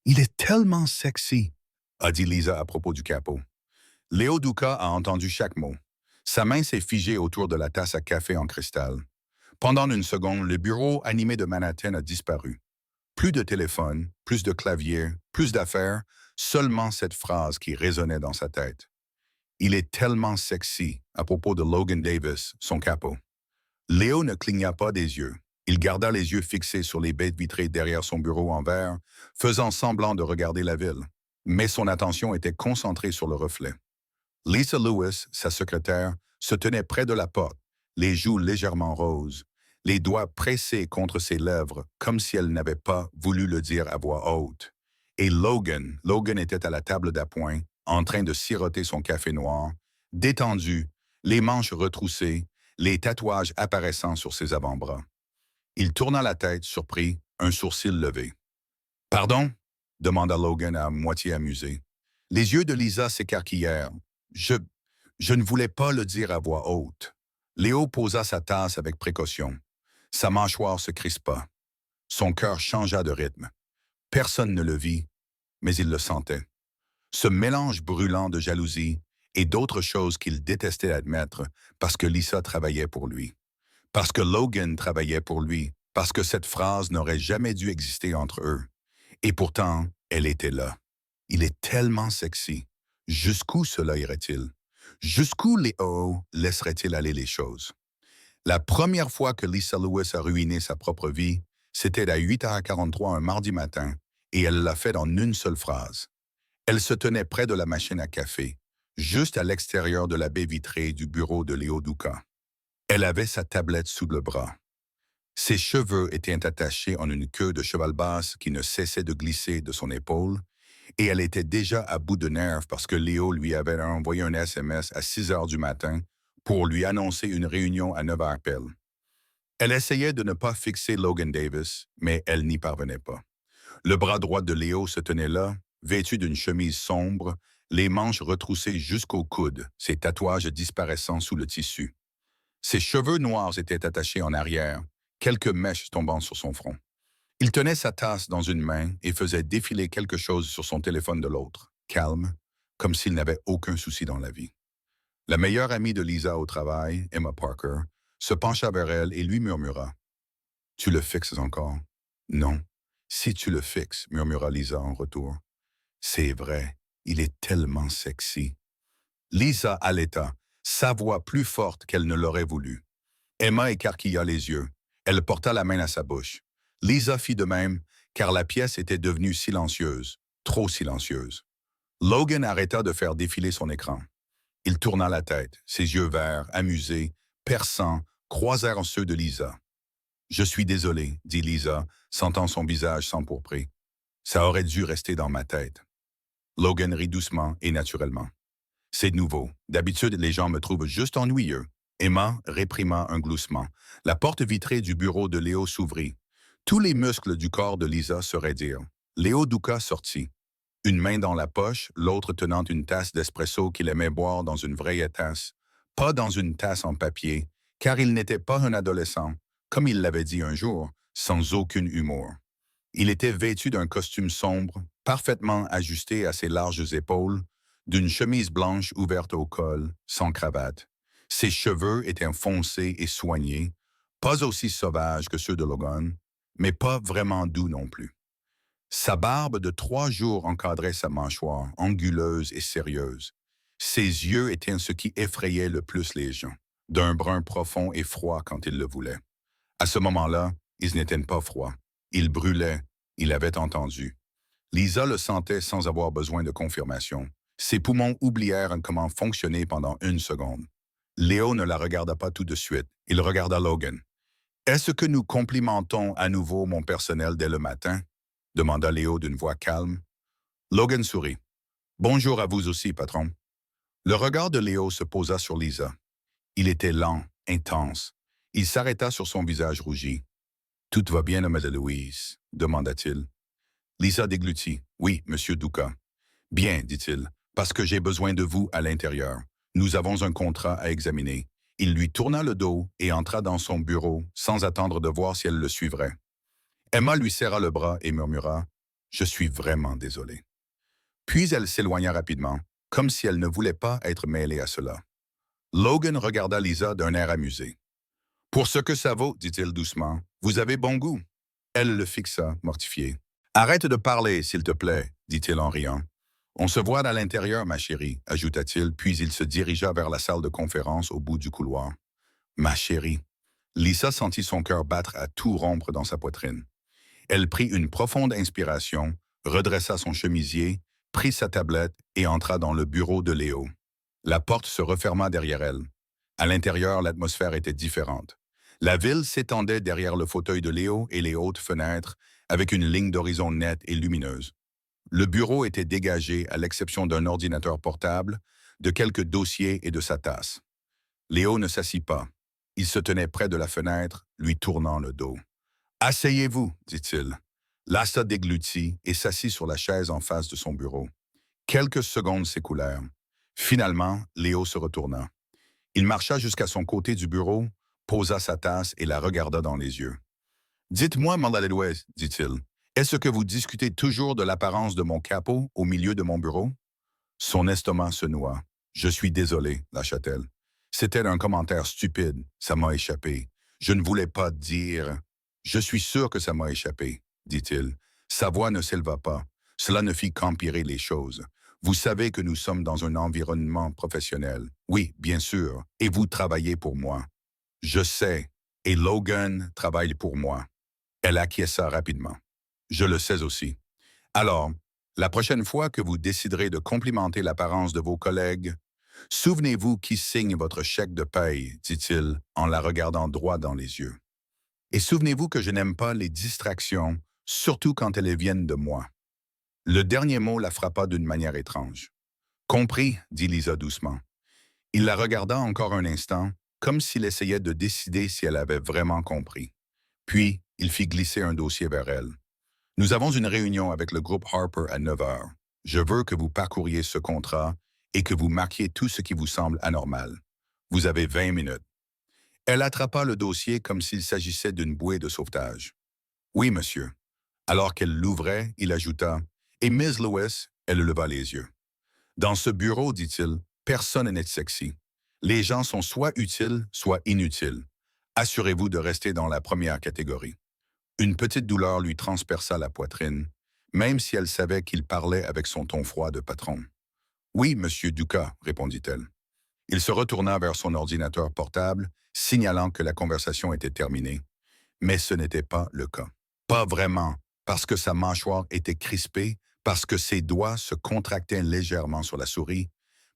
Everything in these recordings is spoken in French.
Il est tellement sexy, a dit Lisa à propos du capot. Léo Duca a entendu chaque mot. Sa main s'est figée autour de la tasse à café en cristal. Pendant une seconde, le bureau animé de Manhattan a disparu. Plus de téléphone, plus de clavier, plus d'affaires, seulement cette phrase qui résonnait dans sa tête. Il est tellement sexy à propos de Logan Davis, son capot. Léo ne cligna pas des yeux. Il garda les yeux fixés sur les baies vitrées derrière son bureau en verre, faisant semblant de regarder la ville. Mais son attention était concentrée sur le reflet. Lisa Lewis, sa secrétaire, se tenait près de la porte, les joues légèrement roses, les doigts pressés contre ses lèvres, comme si elle n'avait pas voulu le dire à voix haute. Et Logan était à la table d'appoint, en train de siroter son café noir, détendu, les manches retroussées, les tatouages apparaissant sur ses avant-bras. Il tourna la tête, surpris, un sourcil levé. « Pardon ?» demanda Logan à moitié amusé. Les yeux de Lisa s'écarquillèrent. « Je ne voulais pas le dire à voix haute. » Léo posa sa tasse avec précaution. Sa mâchoire se crispa. Son cœur changea de rythme. Personne ne le vit, mais il le sentait. Ce mélange brûlant de jalousie et d'autres choses qu'il détestait admettre parce que Lisa travaillait pour lui. Parce que Logan travaillait pour lui, parce que cette phrase n'aurait jamais dû exister entre eux. Et pourtant, elle était là. Il est tellement sexy. Jusqu'où cela irait-il? Jusqu'où Léo laisserait-il aller les choses? La première fois que Lisa Lewis a ruiné sa propre vie, c'était à 8h43 un mardi matin, et elle l'a fait en une seule phrase. Elle se tenait près de la machine à café, juste à l'extérieur de la baie vitrée du bureau de Léo Duca. Elle avait sa tablette sous le bras. Ses cheveux étaient attachés en une queue de cheval basse qui ne cessait de glisser de son épaule, et elle était déjà à bout de nerfs parce que Léo lui avait envoyé un SMS à 6 heures du matin pour lui annoncer une réunion à 9 heures pile. Elle essayait de ne pas fixer Logan Davis, mais elle n'y parvenait pas. Le bras droit de Léo se tenait là, vêtu d'une chemise sombre, les manches retroussées jusqu'au coude, ses tatouages disparaissant sous le tissu. Ses cheveux noirs étaient attachés en arrière, quelques mèches tombant sur son front. Il tenait sa tasse dans une main et faisait défiler quelque chose sur son téléphone de l'autre, calme, comme s'il n'avait aucun souci dans la vie. La meilleure amie de Lisa au travail, Emma Parker, se pencha vers elle et lui murmura. « Tu le fixes encore? »« Non. Si tu le fixes, murmura Lisa en retour. C'est vrai, il est tellement sexy. » Lisa allaita, sa voix plus forte qu'elle ne l'aurait voulu. Emma écarquilla les yeux. Elle porta la main à sa bouche. Lisa fit de même, car la pièce était devenue silencieuse, trop silencieuse. Logan arrêta de faire défiler son écran. Il tourna la tête, ses yeux verts, amusés, perçants, croisèrent ceux de Lisa. « Je suis désolé, dit Lisa, sentant son visage s'empourprer. Ça aurait dû rester dans ma tête. » Logan rit doucement et naturellement. « C'est nouveau. D'habitude, les gens me trouvent juste ennuyeux. » Emma réprima un gloussement. La porte vitrée du bureau de Léo s'ouvrit. Tous les muscles du corps de Lisa se raidirent. Léo Duca sortit. Une main dans la poche, l'autre tenant une tasse d'espresso qu'il aimait boire dans une vraie tasse, pas dans une tasse en papier, car il n'était pas un adolescent, comme il l'avait dit un jour, sans aucun humour. Il était vêtu d'un costume sombre, parfaitement ajusté à ses larges épaules, d'une chemise blanche ouverte au col, sans cravate. Ses cheveux étaient foncés et soignés, pas aussi sauvages que ceux de Logan, mais pas vraiment doux non plus. Sa barbe de 3 jours encadrait sa mâchoire, anguleuse et sérieuse. Ses yeux étaient ce qui effrayait le plus les gens, d'un brun profond et froid quand il le voulait. À ce moment-là, ils n'étaient pas froids. Ils brûlaient, il avait entendu. Lisa le sentait sans avoir besoin de confirmation. Ses poumons oublièrent comment fonctionner pendant 1 seconde. Léo ne la regarda pas tout de suite. Il regarda Logan. « Est-ce que nous complimentons à nouveau mon personnel dès le matin? » demanda Léo d'une voix calme. Logan sourit. « Bonjour à vous aussi, patron. » Le regard de Léo se posa sur Lisa. Il était lent, intense. Il s'arrêta sur son visage rougi. « Tout va bien, mademoiselle Louise ?» demanda-t-il. Lisa déglutit. « Oui, monsieur Duca. »« Bien, dit-il, parce que j'ai besoin de vous à l'intérieur. Nous avons un contrat à examiner. » Il lui tourna le dos et entra dans son bureau sans attendre de voir si elle le suivrait. Emma lui serra le bras et murmura Je suis vraiment désolé. Puis elle s'éloigna rapidement, comme si elle ne voulait pas être mêlée à cela. Logan regarda Lisa d'un air amusé. Pour ce que ça vaut, dit-il doucement, vous avez bon goût. Elle le fixa, mortifiée. Arrête de parler, s'il te plaît, dit-il en riant. On se voit à l'intérieur, ma chérie, ajouta-t-il, puis il se dirigea vers la salle de conférence au bout du couloir. Ma chérie. Lisa sentit son cœur battre à tout rompre dans sa poitrine. Elle prit une profonde inspiration, redressa son chemisier, prit sa tablette et entra dans le bureau de Léo. La porte se referma derrière elle. À l'intérieur, l'atmosphère était différente. La ville s'étendait derrière le fauteuil de Léo et les hautes fenêtres, avec une ligne d'horizon nette et lumineuse. Le bureau était dégagé à l'exception d'un ordinateur portable, de quelques dossiers et de sa tasse. Léo ne s'assit pas. Il se tenait près de la fenêtre, lui tournant le dos. « Asseyez-vous, dit-il. » Lassa déglutit et s'assit sur la chaise en face de son bureau. Quelques secondes s'écoulèrent. Finalement, Léo se retourna. Il marcha jusqu'à son côté du bureau, posa sa tasse et la regarda dans les yeux. « Dites-moi, Maladouez, dit-il, est-ce que vous discutez toujours de l'apparence de mon capot au milieu de mon bureau? » Son estomac se noua. « Je suis désolé, lâcha-t-elle. C'était un commentaire stupide, ça m'a échappé. Je ne voulais pas dire... » « Je suis sûr que ça m'a échappé, dit-il. Sa voix ne s'éleva pas. Cela ne fit qu'empirer les choses. Vous savez que nous sommes dans un environnement professionnel. Oui, bien sûr, et vous travaillez pour moi. Je sais, et Logan travaille pour moi. Elle acquiesça rapidement. Je le sais aussi. Alors, la prochaine fois que vous déciderez de complimenter l'apparence de vos collègues, souvenez-vous qui signe votre chèque de paye, dit-il en la regardant droit dans les yeux. Et souvenez-vous que je n'aime pas les distractions, surtout quand elles viennent de moi. Le dernier mot la frappa d'une manière étrange. Compris, dit Lisa doucement. Il la regarda encore un instant, comme s'il essayait de décider si elle avait vraiment compris. Puis, il fit glisser un dossier vers elle. Nous avons une réunion avec le groupe Harper à 9 heures. Je veux que vous parcouriez ce contrat et que vous marquiez tout ce qui vous semble anormal. Vous avez 20 minutes. Elle attrapa le dossier comme s'il s'agissait d'une bouée de sauvetage. « Oui, monsieur. » Alors qu'elle l'ouvrait, il ajouta « Et Miss Lewis ?» Elle leva les yeux. « Dans ce bureau, dit-il, personne n'est sexy. Les gens sont soit utiles, soit inutiles. Assurez-vous de rester dans la première catégorie. » Une petite douleur lui transperça la poitrine, même si elle savait qu'il parlait avec son ton froid de patron. « Oui, monsieur Ducas, répondit-elle. Il se retourna vers son ordinateur portable, signalant que la conversation était terminée. Mais ce n'était pas le cas. Pas vraiment, parce que sa mâchoire était crispée, parce que ses doigts se contractaient légèrement sur la souris,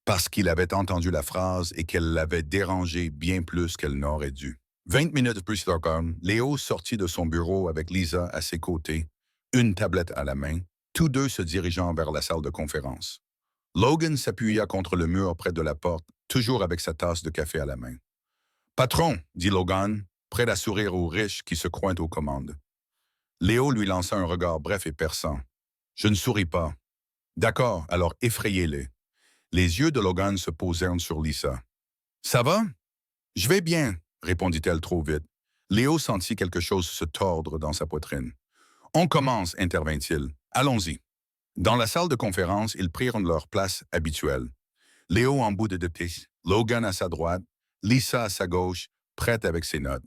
parce qu'il avait entendu la phrase et qu'elle l'avait dérangé bien plus qu'elle n'aurait dû. 20 minutes plus tard, Léo sortit de son bureau avec Lisa à ses côtés, une tablette à la main, tous deux se dirigeant vers la salle de conférence. Logan s'appuya contre le mur près de la porte, toujours avec sa tasse de café à la main. « Patron, dit Logan, prêt à sourire aux riches qui se croient aux commandes. Léo lui lança un regard bref et perçant. « Je ne souris pas. »« D'accord, alors effrayez-les. » Les yeux de Logan se posèrent sur Lisa. « Ça va? »« Je vais bien, » répondit-elle trop vite. Léo sentit quelque chose se tordre dans sa poitrine. « On commence, intervint-il. Allons-y. » Dans la salle de conférence, ils prirent leur place habituelle. Léo en bout de pied, Logan à sa droite, Lisa à sa gauche, prête avec ses notes.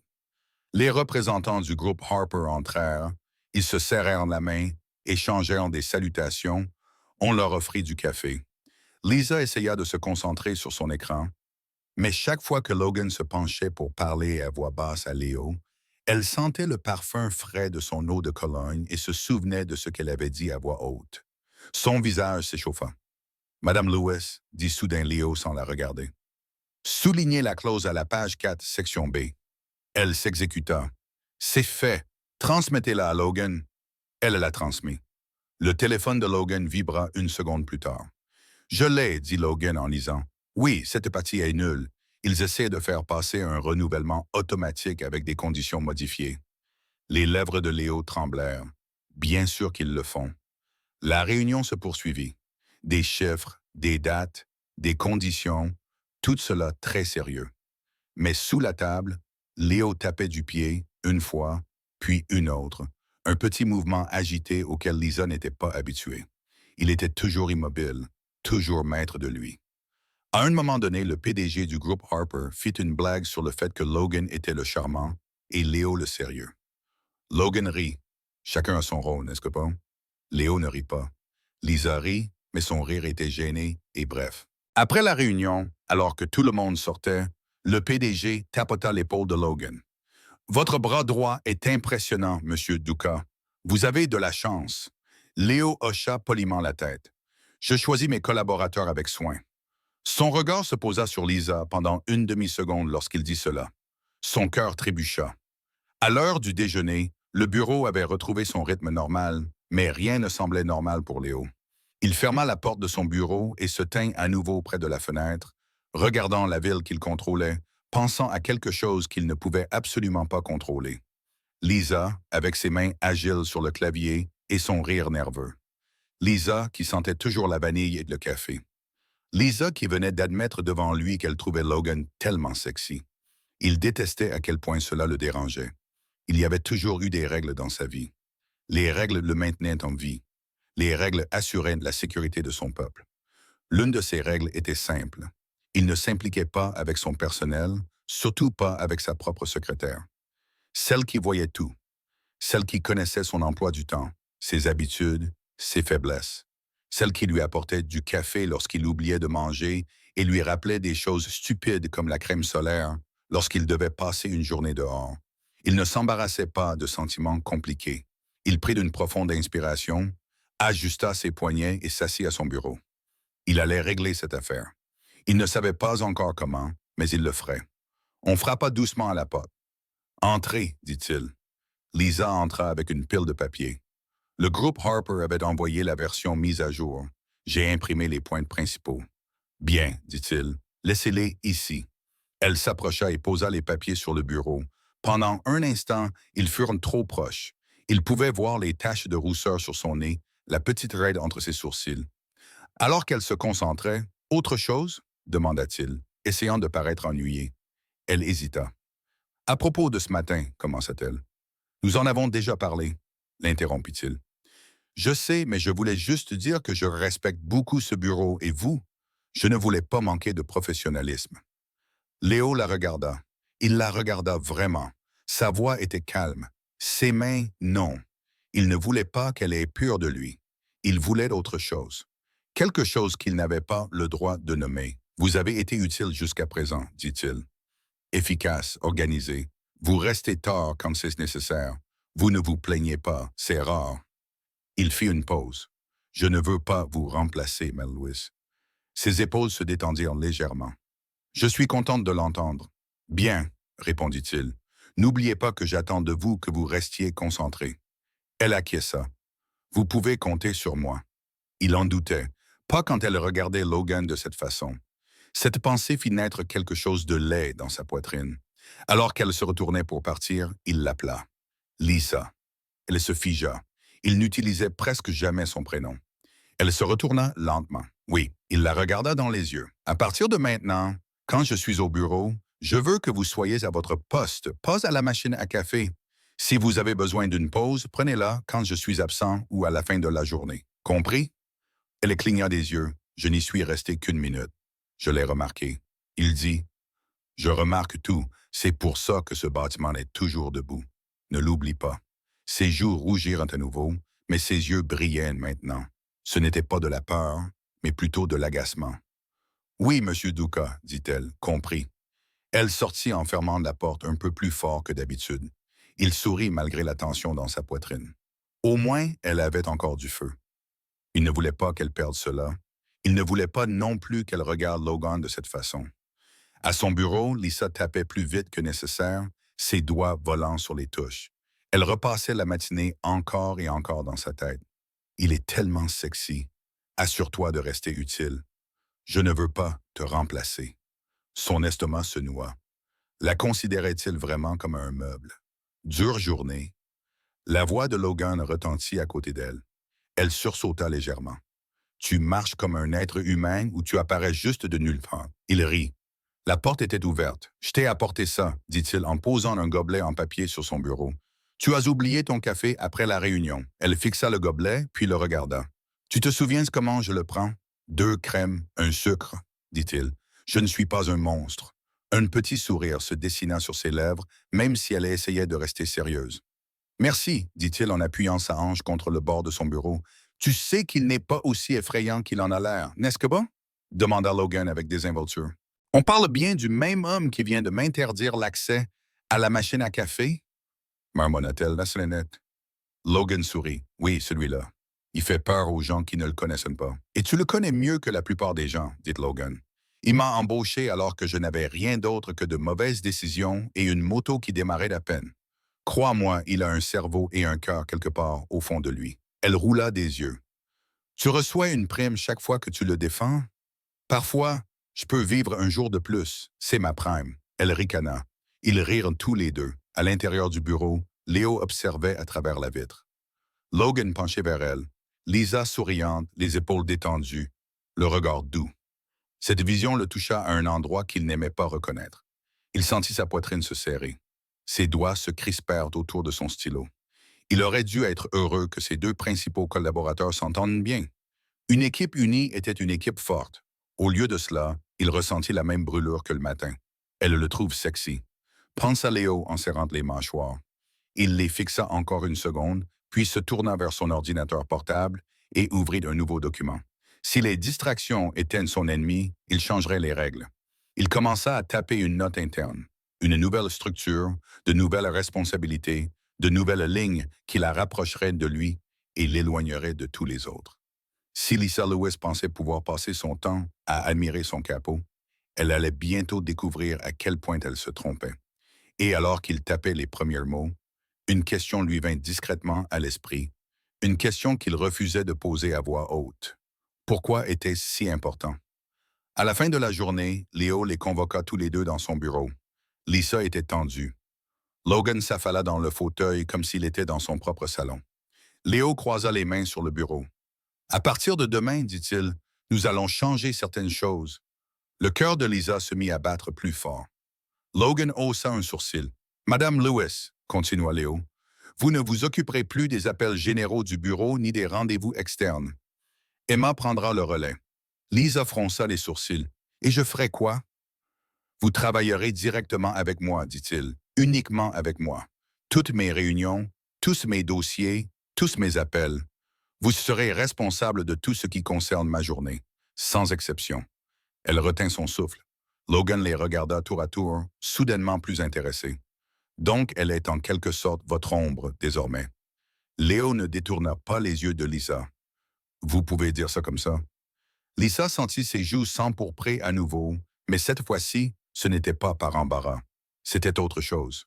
Les représentants du groupe Harper entrèrent, ils se serrèrent la main, échangèrent des salutations, on leur offrit du café. Lisa essaya de se concentrer sur son écran, mais chaque fois que Logan se penchait pour parler à voix basse à Léo, elle sentait le parfum frais de son eau de Cologne et se souvenait de ce qu'elle avait dit à voix haute. Son visage s'échauffa. « Madame Lewis, » dit soudain Léo sans la regarder. « Soulignez la clause à la page 4, section B. » Elle s'exécuta. « C'est fait. Transmettez-la à Logan. » Elle la transmit. Le téléphone de Logan vibra une seconde plus tard. « Je l'ai, » dit Logan en lisant. « Oui, cette partie est nulle. Ils essaient de faire passer un renouvellement automatique avec des conditions modifiées. » Les lèvres de Léo tremblèrent. Bien sûr qu'ils le font. La réunion se poursuivit. Des chiffres, des dates, des conditions, tout cela très sérieux. Mais sous la table, Léo tapait du pied, une fois, puis une autre, Un petit mouvement agité auquel Lisa n'était pas habituée. Il était toujours immobile, toujours maître de lui. À un moment donné, le PDG du groupe Harper fit une blague sur le fait que Logan était le charmant et Léo le sérieux. Logan rit. Chacun a son rôle, n'est-ce que pas? Léo ne rit pas. Lisa rit, mais son rire était gêné et bref. Après la réunion, alors que tout le monde sortait, le PDG tapota l'épaule de Logan. Votre bras droit est impressionnant, Monsieur Duca. Vous avez de la chance. Léo hocha poliment la tête. Je choisis mes collaborateurs avec soin. Son regard se posa sur Lisa pendant une demi-seconde lorsqu'il dit cela. Son cœur trébucha. À l'heure du déjeuner, le bureau avait retrouvé son rythme normal, mais rien ne semblait normal pour Léo. Il ferma la porte de son bureau et se tint à nouveau près de la fenêtre, regardant la ville qu'il contrôlait, pensant à quelque chose qu'il ne pouvait absolument pas contrôler. Lisa, avec ses mains agiles sur le clavier et son rire nerveux. Lisa, qui sentait toujours la vanille et le café. Lisa, qui venait d'admettre devant lui qu'elle trouvait Logan tellement sexy. Il détestait à quel point cela le dérangeait. Il y avait toujours eu des règles dans sa vie. Les règles le maintenaient en vie. Les règles assuraient la sécurité de son peuple. L'une de ces règles était simple. Il ne s'impliquait pas avec son personnel, surtout pas avec sa propre secrétaire. Celle qui voyait tout. Celle qui connaissait son emploi du temps, ses habitudes, ses faiblesses. Celle qui lui apportait du café lorsqu'il oubliait de manger et lui rappelait des choses stupides comme la crème solaire lorsqu'il devait passer une journée dehors. Il ne s'embarrassait pas de sentiments compliqués. Il prit d'une profonde inspiration, ajusta ses poignets et s'assit à son bureau. Il allait régler cette affaire. Il ne savait pas encore comment, mais il le ferait. On frappa doucement à la porte. « Entrez, dit-il. » Lisa entra avec une pile de papier. Le groupe Harper avait envoyé la version mise à jour. J'ai imprimé les points principaux. « Bien, dit-il. Laissez-les ici. » Elle s'approcha et posa les papiers sur le bureau. Pendant un instant, ils furent trop proches. Il pouvait voir les taches de rousseur sur son nez, la petite raide entre ses sourcils. Alors qu'elle se concentrait, « Autre chose ?» demanda-t-il, essayant de paraître ennuyé. Elle hésita. « À propos de ce matin, commença-t-elle. « Nous en avons déjà parlé, l'interrompit-il. « Je sais, mais je voulais juste dire que je respecte beaucoup ce bureau et vous, je ne voulais pas manquer de professionnalisme. » Léo la regarda. Il la regarda vraiment. Sa voix était calme. Ses mains, non. Il ne voulait pas qu'elle ait peur de lui. Il voulait autre chose. Quelque chose qu'il n'avait pas le droit de nommer. « Vous avez été utile jusqu'à présent, dit-il. Efficace, organisé. Vous restez tard quand c'est nécessaire. Vous ne vous plaignez pas, c'est rare. » Il fit une pause. « Je ne veux pas vous remplacer, Mel Lewis. » Ses épaules se détendirent légèrement. « Je suis contente de l'entendre. »« Bien, » répondit-il. « N'oubliez pas que j'attends de vous que vous restiez concentré. » Elle acquiesça. « Vous pouvez compter sur moi. » Il en doutait, pas quand elle regardait Logan de cette façon. Cette pensée fit naître quelque chose de laid dans sa poitrine. Alors qu'elle se retournait pour partir, il l'appela. « Lisa. » Elle se figea. Il n'utilisait presque jamais son prénom. Elle se retourna lentement. Oui, il la regarda dans les yeux. « À partir de maintenant, quand je suis au bureau, je veux que vous soyez à votre poste, pas à la machine à café. Si vous avez besoin d'une pause, prenez-la quand je suis absent ou à la fin de la journée. Compris? » Elle cligna des yeux. « Je n'y suis resté qu'une minute. Je l'ai remarqué. » Il dit, « Je remarque tout. C'est pour ça que ce bâtiment est toujours debout. Ne l'oublie pas. » Ses joues rougirent à nouveau, mais ses yeux brillaient maintenant. Ce n'était pas de la peur, mais plutôt de l'agacement. « Oui, Monsieur Duca, dit-elle, compris. » Elle sortit en fermant la porte un peu plus fort que d'habitude. Il sourit malgré la tension dans sa poitrine. Au moins, elle avait encore du feu. Il ne voulait pas qu'elle perde cela. Il ne voulait pas non plus qu'elle regarde Logan de cette façon. À son bureau, Lisa tapait plus vite que nécessaire, ses doigts volant sur les touches. Elle repassait la matinée encore et encore dans sa tête. « Il est tellement sexy. Assure-toi de rester utile. Je ne veux pas te remplacer. » Son estomac se noua. La considérait-il vraiment comme un meuble? Dure journée. La voix de Logan retentit à côté d'elle. Elle sursauta légèrement. « Tu marches comme un être humain ou tu apparais juste de nulle part. » Il rit. La porte était ouverte. « Je t'ai apporté ça, dit-il en posant un gobelet en papier sur son bureau. Tu as oublié ton café après la réunion. Elle fixa le gobelet, puis le regarda. Tu te souviens comment je le prends? 2 crèmes, un sucre, dit-il. Je ne suis pas un monstre. Un petit sourire se dessina sur ses lèvres, même si elle essayait de rester sérieuse. Merci, dit-il en appuyant sa hanche contre le bord de son bureau. Tu sais qu'il n'est pas aussi effrayant qu'il en a l'air, n'est-ce que pas? Demanda Logan avec désinvolture. On parle bien du même homme qui vient de m'interdire l'accès à la machine à café? Marmonna-t-elle, laisse-le net. Logan sourit. Oui, celui-là. Il fait peur aux gens qui ne le connaissent pas. Et tu le connais mieux que la plupart des gens, dit Logan. Il m'a embauché alors que je n'avais rien d'autre que de mauvaises décisions et une moto qui démarrait d'à peine. Crois-moi, il a un cerveau et un cœur quelque part au fond de lui. Elle roula des yeux. Tu reçois une prime chaque fois que tu le défends? Parfois, je peux vivre un jour de plus. C'est ma prime. Elle ricana. Ils rirent tous les deux. À l'intérieur du bureau, Léo observait à travers la vitre. Logan penché vers elle. Lisa souriante, les épaules détendues, le regard doux. Cette vision le toucha à un endroit qu'il n'aimait pas reconnaître. Il sentit sa poitrine se serrer. Ses doigts se crispèrent autour de son stylo. Il aurait dû être heureux que ses 2 principaux collaborateurs s'entendent bien. Une équipe unie était une équipe forte. Au lieu de cela, il ressentit la même brûlure que le matin. Elle le trouve sexy. Pensa Léo en serrant les mâchoires. Il les fixa encore une seconde, puis se tourna vers son ordinateur portable et ouvrit un nouveau document. Si les distractions étaient son ennemi, il changerait les règles. Il commença à taper une note interne, une nouvelle structure, de nouvelles responsabilités, de nouvelles lignes qui la rapprocheraient de lui et l'éloigneraient de tous les autres. Si Lisa Lewis pensait pouvoir passer son temps à admirer son capot, elle allait bientôt découvrir à quel point elle se trompait. Et alors qu'il tapait les premiers mots, une question lui vint discrètement à l'esprit, une question qu'il refusait de poser à voix haute. Pourquoi était-ce si important? À la fin de la journée, Léo les convoqua tous les deux dans son bureau. Lisa était tendue. Logan s'affala dans le fauteuil comme s'il était dans son propre salon. Léo croisa les mains sur le bureau. À partir de demain, dit-il, nous allons changer certaines choses. Le cœur de Lisa se mit à battre plus fort. Logan haussa un sourcil. Madame Lewis, continua Léo, vous ne vous occuperez plus des appels généraux du bureau ni des rendez-vous externes. Emma prendra le relais. Lisa fronça les sourcils. Et je ferai quoi? Vous travaillerez directement avec moi, dit-il, uniquement avec moi. Toutes mes réunions, tous mes dossiers, tous mes appels. Vous serez responsable de tout ce qui concerne ma journée, sans exception. Elle retint son souffle. Logan les regarda tour à tour, soudainement plus intéressé. Donc, elle est en quelque sorte votre ombre, désormais. Léo ne détourna pas les yeux de Lisa. Vous pouvez dire ça comme ça. Lisa sentit ses joues s'empourprer à nouveau, mais cette fois-ci, ce n'était pas par embarras. C'était autre chose.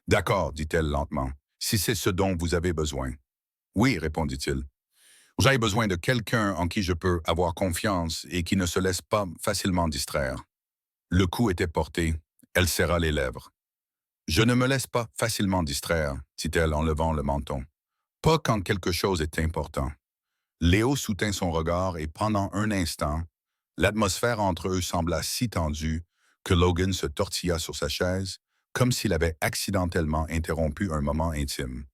D'accord, dit-elle lentement, si c'est ce dont vous avez besoin. Oui, répondit-il. J'ai besoin de quelqu'un en qui je peux avoir confiance et qui ne se laisse pas facilement distraire. Le coup était porté. Elle serra les lèvres. Je ne me laisse pas facilement distraire, dit-elle en levant le menton. Pas quand quelque chose est important. Léo soutint son regard et pendant un instant, l'atmosphère entre eux sembla si tendue que Logan se tortilla sur sa chaise, comme s'il avait accidentellement interrompu un moment intime.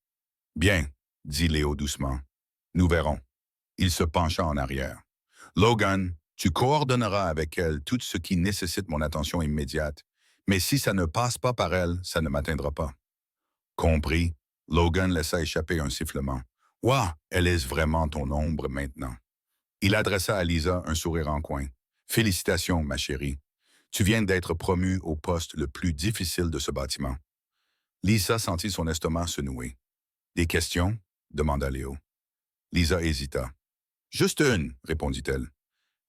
Bien, dit Léo doucement. Nous verrons. Il se pencha en arrière. Logan, tu coordonneras avec elle tout ce qui nécessite mon attention immédiate, mais si ça ne passe pas par elle, ça ne m'atteindra pas. Compris. Logan laissa échapper un sifflement. Ouah, elle est vraiment ton ombre maintenant. Il adressa à Lisa un sourire en coin. Félicitations, ma chérie. Tu viens d'être promue au poste le plus difficile de ce bâtiment. Lisa sentit son estomac se nouer. Des questions? Demanda Léo. Lisa hésita. Juste une, répondit-elle.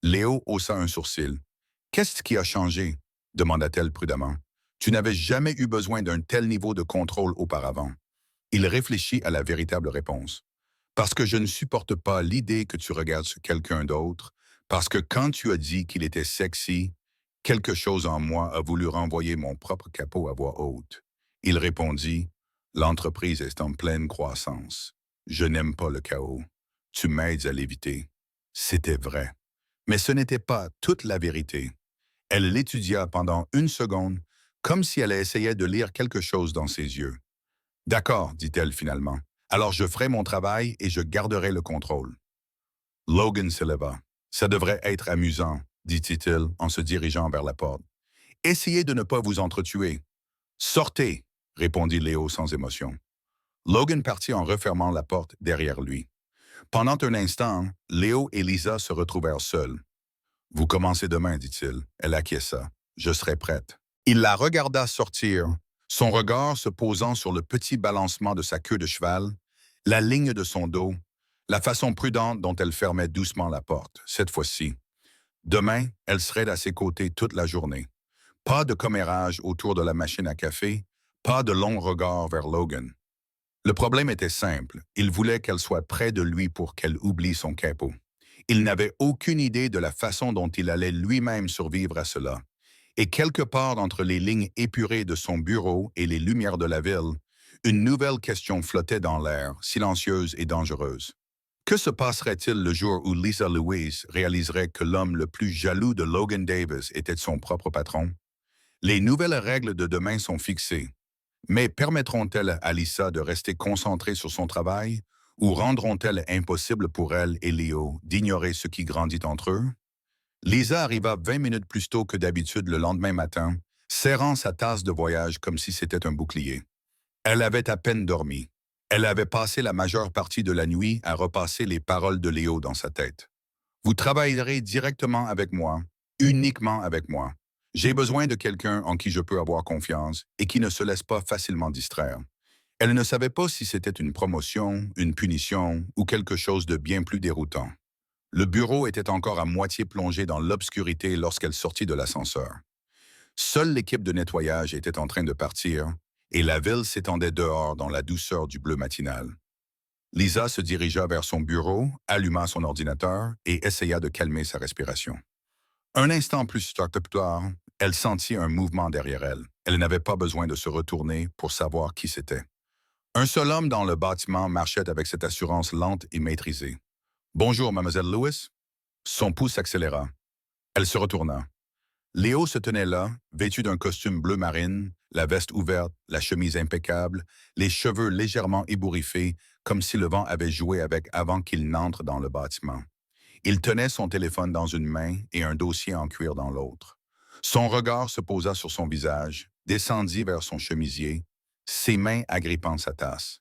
Léo haussa un sourcil. Qu'est-ce qui a changé? Demanda-t-elle prudemment. Tu n'avais jamais eu besoin d'un tel niveau de contrôle auparavant. Il réfléchit à la véritable réponse. Parce que je ne supporte pas l'idée que tu regardes sur quelqu'un d'autre, parce que quand tu as dit qu'il était sexy, quelque chose en moi a voulu renvoyer mon propre capot à voix haute. Il répondit, l'entreprise est en pleine croissance. Je n'aime pas le chaos. Tu m'aides à l'éviter. C'était vrai. Mais ce n'était pas toute la vérité. Elle l'étudia pendant une seconde, comme si elle essayait de lire quelque chose dans ses yeux. D'accord, dit-elle finalement. Alors je ferai mon travail et je garderai le contrôle. Logan se leva. Ça devrait être amusant, dit-il en se dirigeant vers la porte. Essayez de ne pas vous entretuer. Sortez, répondit Léo sans émotion. Logan partit en refermant la porte derrière lui. Pendant un instant, Léo et Lisa se retrouvèrent seuls. Vous commencez demain, dit-il. Elle acquiesça. Je serai prête. Il la regarda sortir, son regard se posant sur le petit balancement de sa queue de cheval, la ligne de son dos, la façon prudente dont elle fermait doucement la porte, cette fois-ci. Demain, elle serait à ses côtés toute la journée. Pas de commérage autour de la machine à café, pas de longs regards vers Logan. Le problème était simple, il voulait qu'elle soit près de lui pour qu'elle oublie son capot. Il n'avait aucune idée de la façon dont il allait lui-même survivre à cela. Et quelque part entre les lignes épurées de son bureau et les lumières de la ville, une nouvelle question flottait dans l'air, silencieuse et dangereuse. Que se passerait-il le jour où Lisa Louise réaliserait que l'homme le plus jaloux de Logan Davis était son propre patron? Les nouvelles règles de demain sont fixées, mais permettront-elles à Lisa de rester concentrée sur son travail ou rendront-elles impossible pour elle et Léo d'ignorer ce qui grandit entre eux? Lisa arriva 20 minutes plus tôt que d'habitude le lendemain matin, serrant sa tasse de voyage comme si c'était un bouclier. Elle avait à peine dormi. Elle avait passé la majeure partie de la nuit à repasser les paroles de Léo dans sa tête. Vous travaillerez directement avec moi, uniquement avec moi. J'ai besoin de quelqu'un en qui je peux avoir confiance et qui ne se laisse pas facilement distraire. Elle ne savait pas si c'était une promotion, une punition ou quelque chose de bien plus déroutant. Le bureau était encore à moitié plongé dans l'obscurité lorsqu'elle sortit de l'ascenseur. Seule l'équipe de nettoyage était en train de partir et la ville s'étendait dehors dans la douceur du bleu matinal. Lisa se dirigea vers son bureau, alluma son ordinateur et essaya de calmer sa respiration. Un instant plus tard, elle sentit un mouvement derrière elle. Elle n'avait pas besoin de se retourner pour savoir qui c'était. Un seul homme dans le bâtiment marchait avec cette assurance lente et maîtrisée. « Bonjour, mademoiselle Lewis. » Son pouce s'accéléra. Elle se retourna. Léo se tenait là, vêtu d'un costume bleu marine, la veste ouverte, la chemise impeccable, les cheveux légèrement ébouriffés, comme si le vent avait joué avec avant qu'il n'entre dans le bâtiment. Il tenait son téléphone dans une main et un dossier en cuir dans l'autre. Son regard se posa sur son visage, descendit vers son chemisier, ses mains agrippant sa tasse.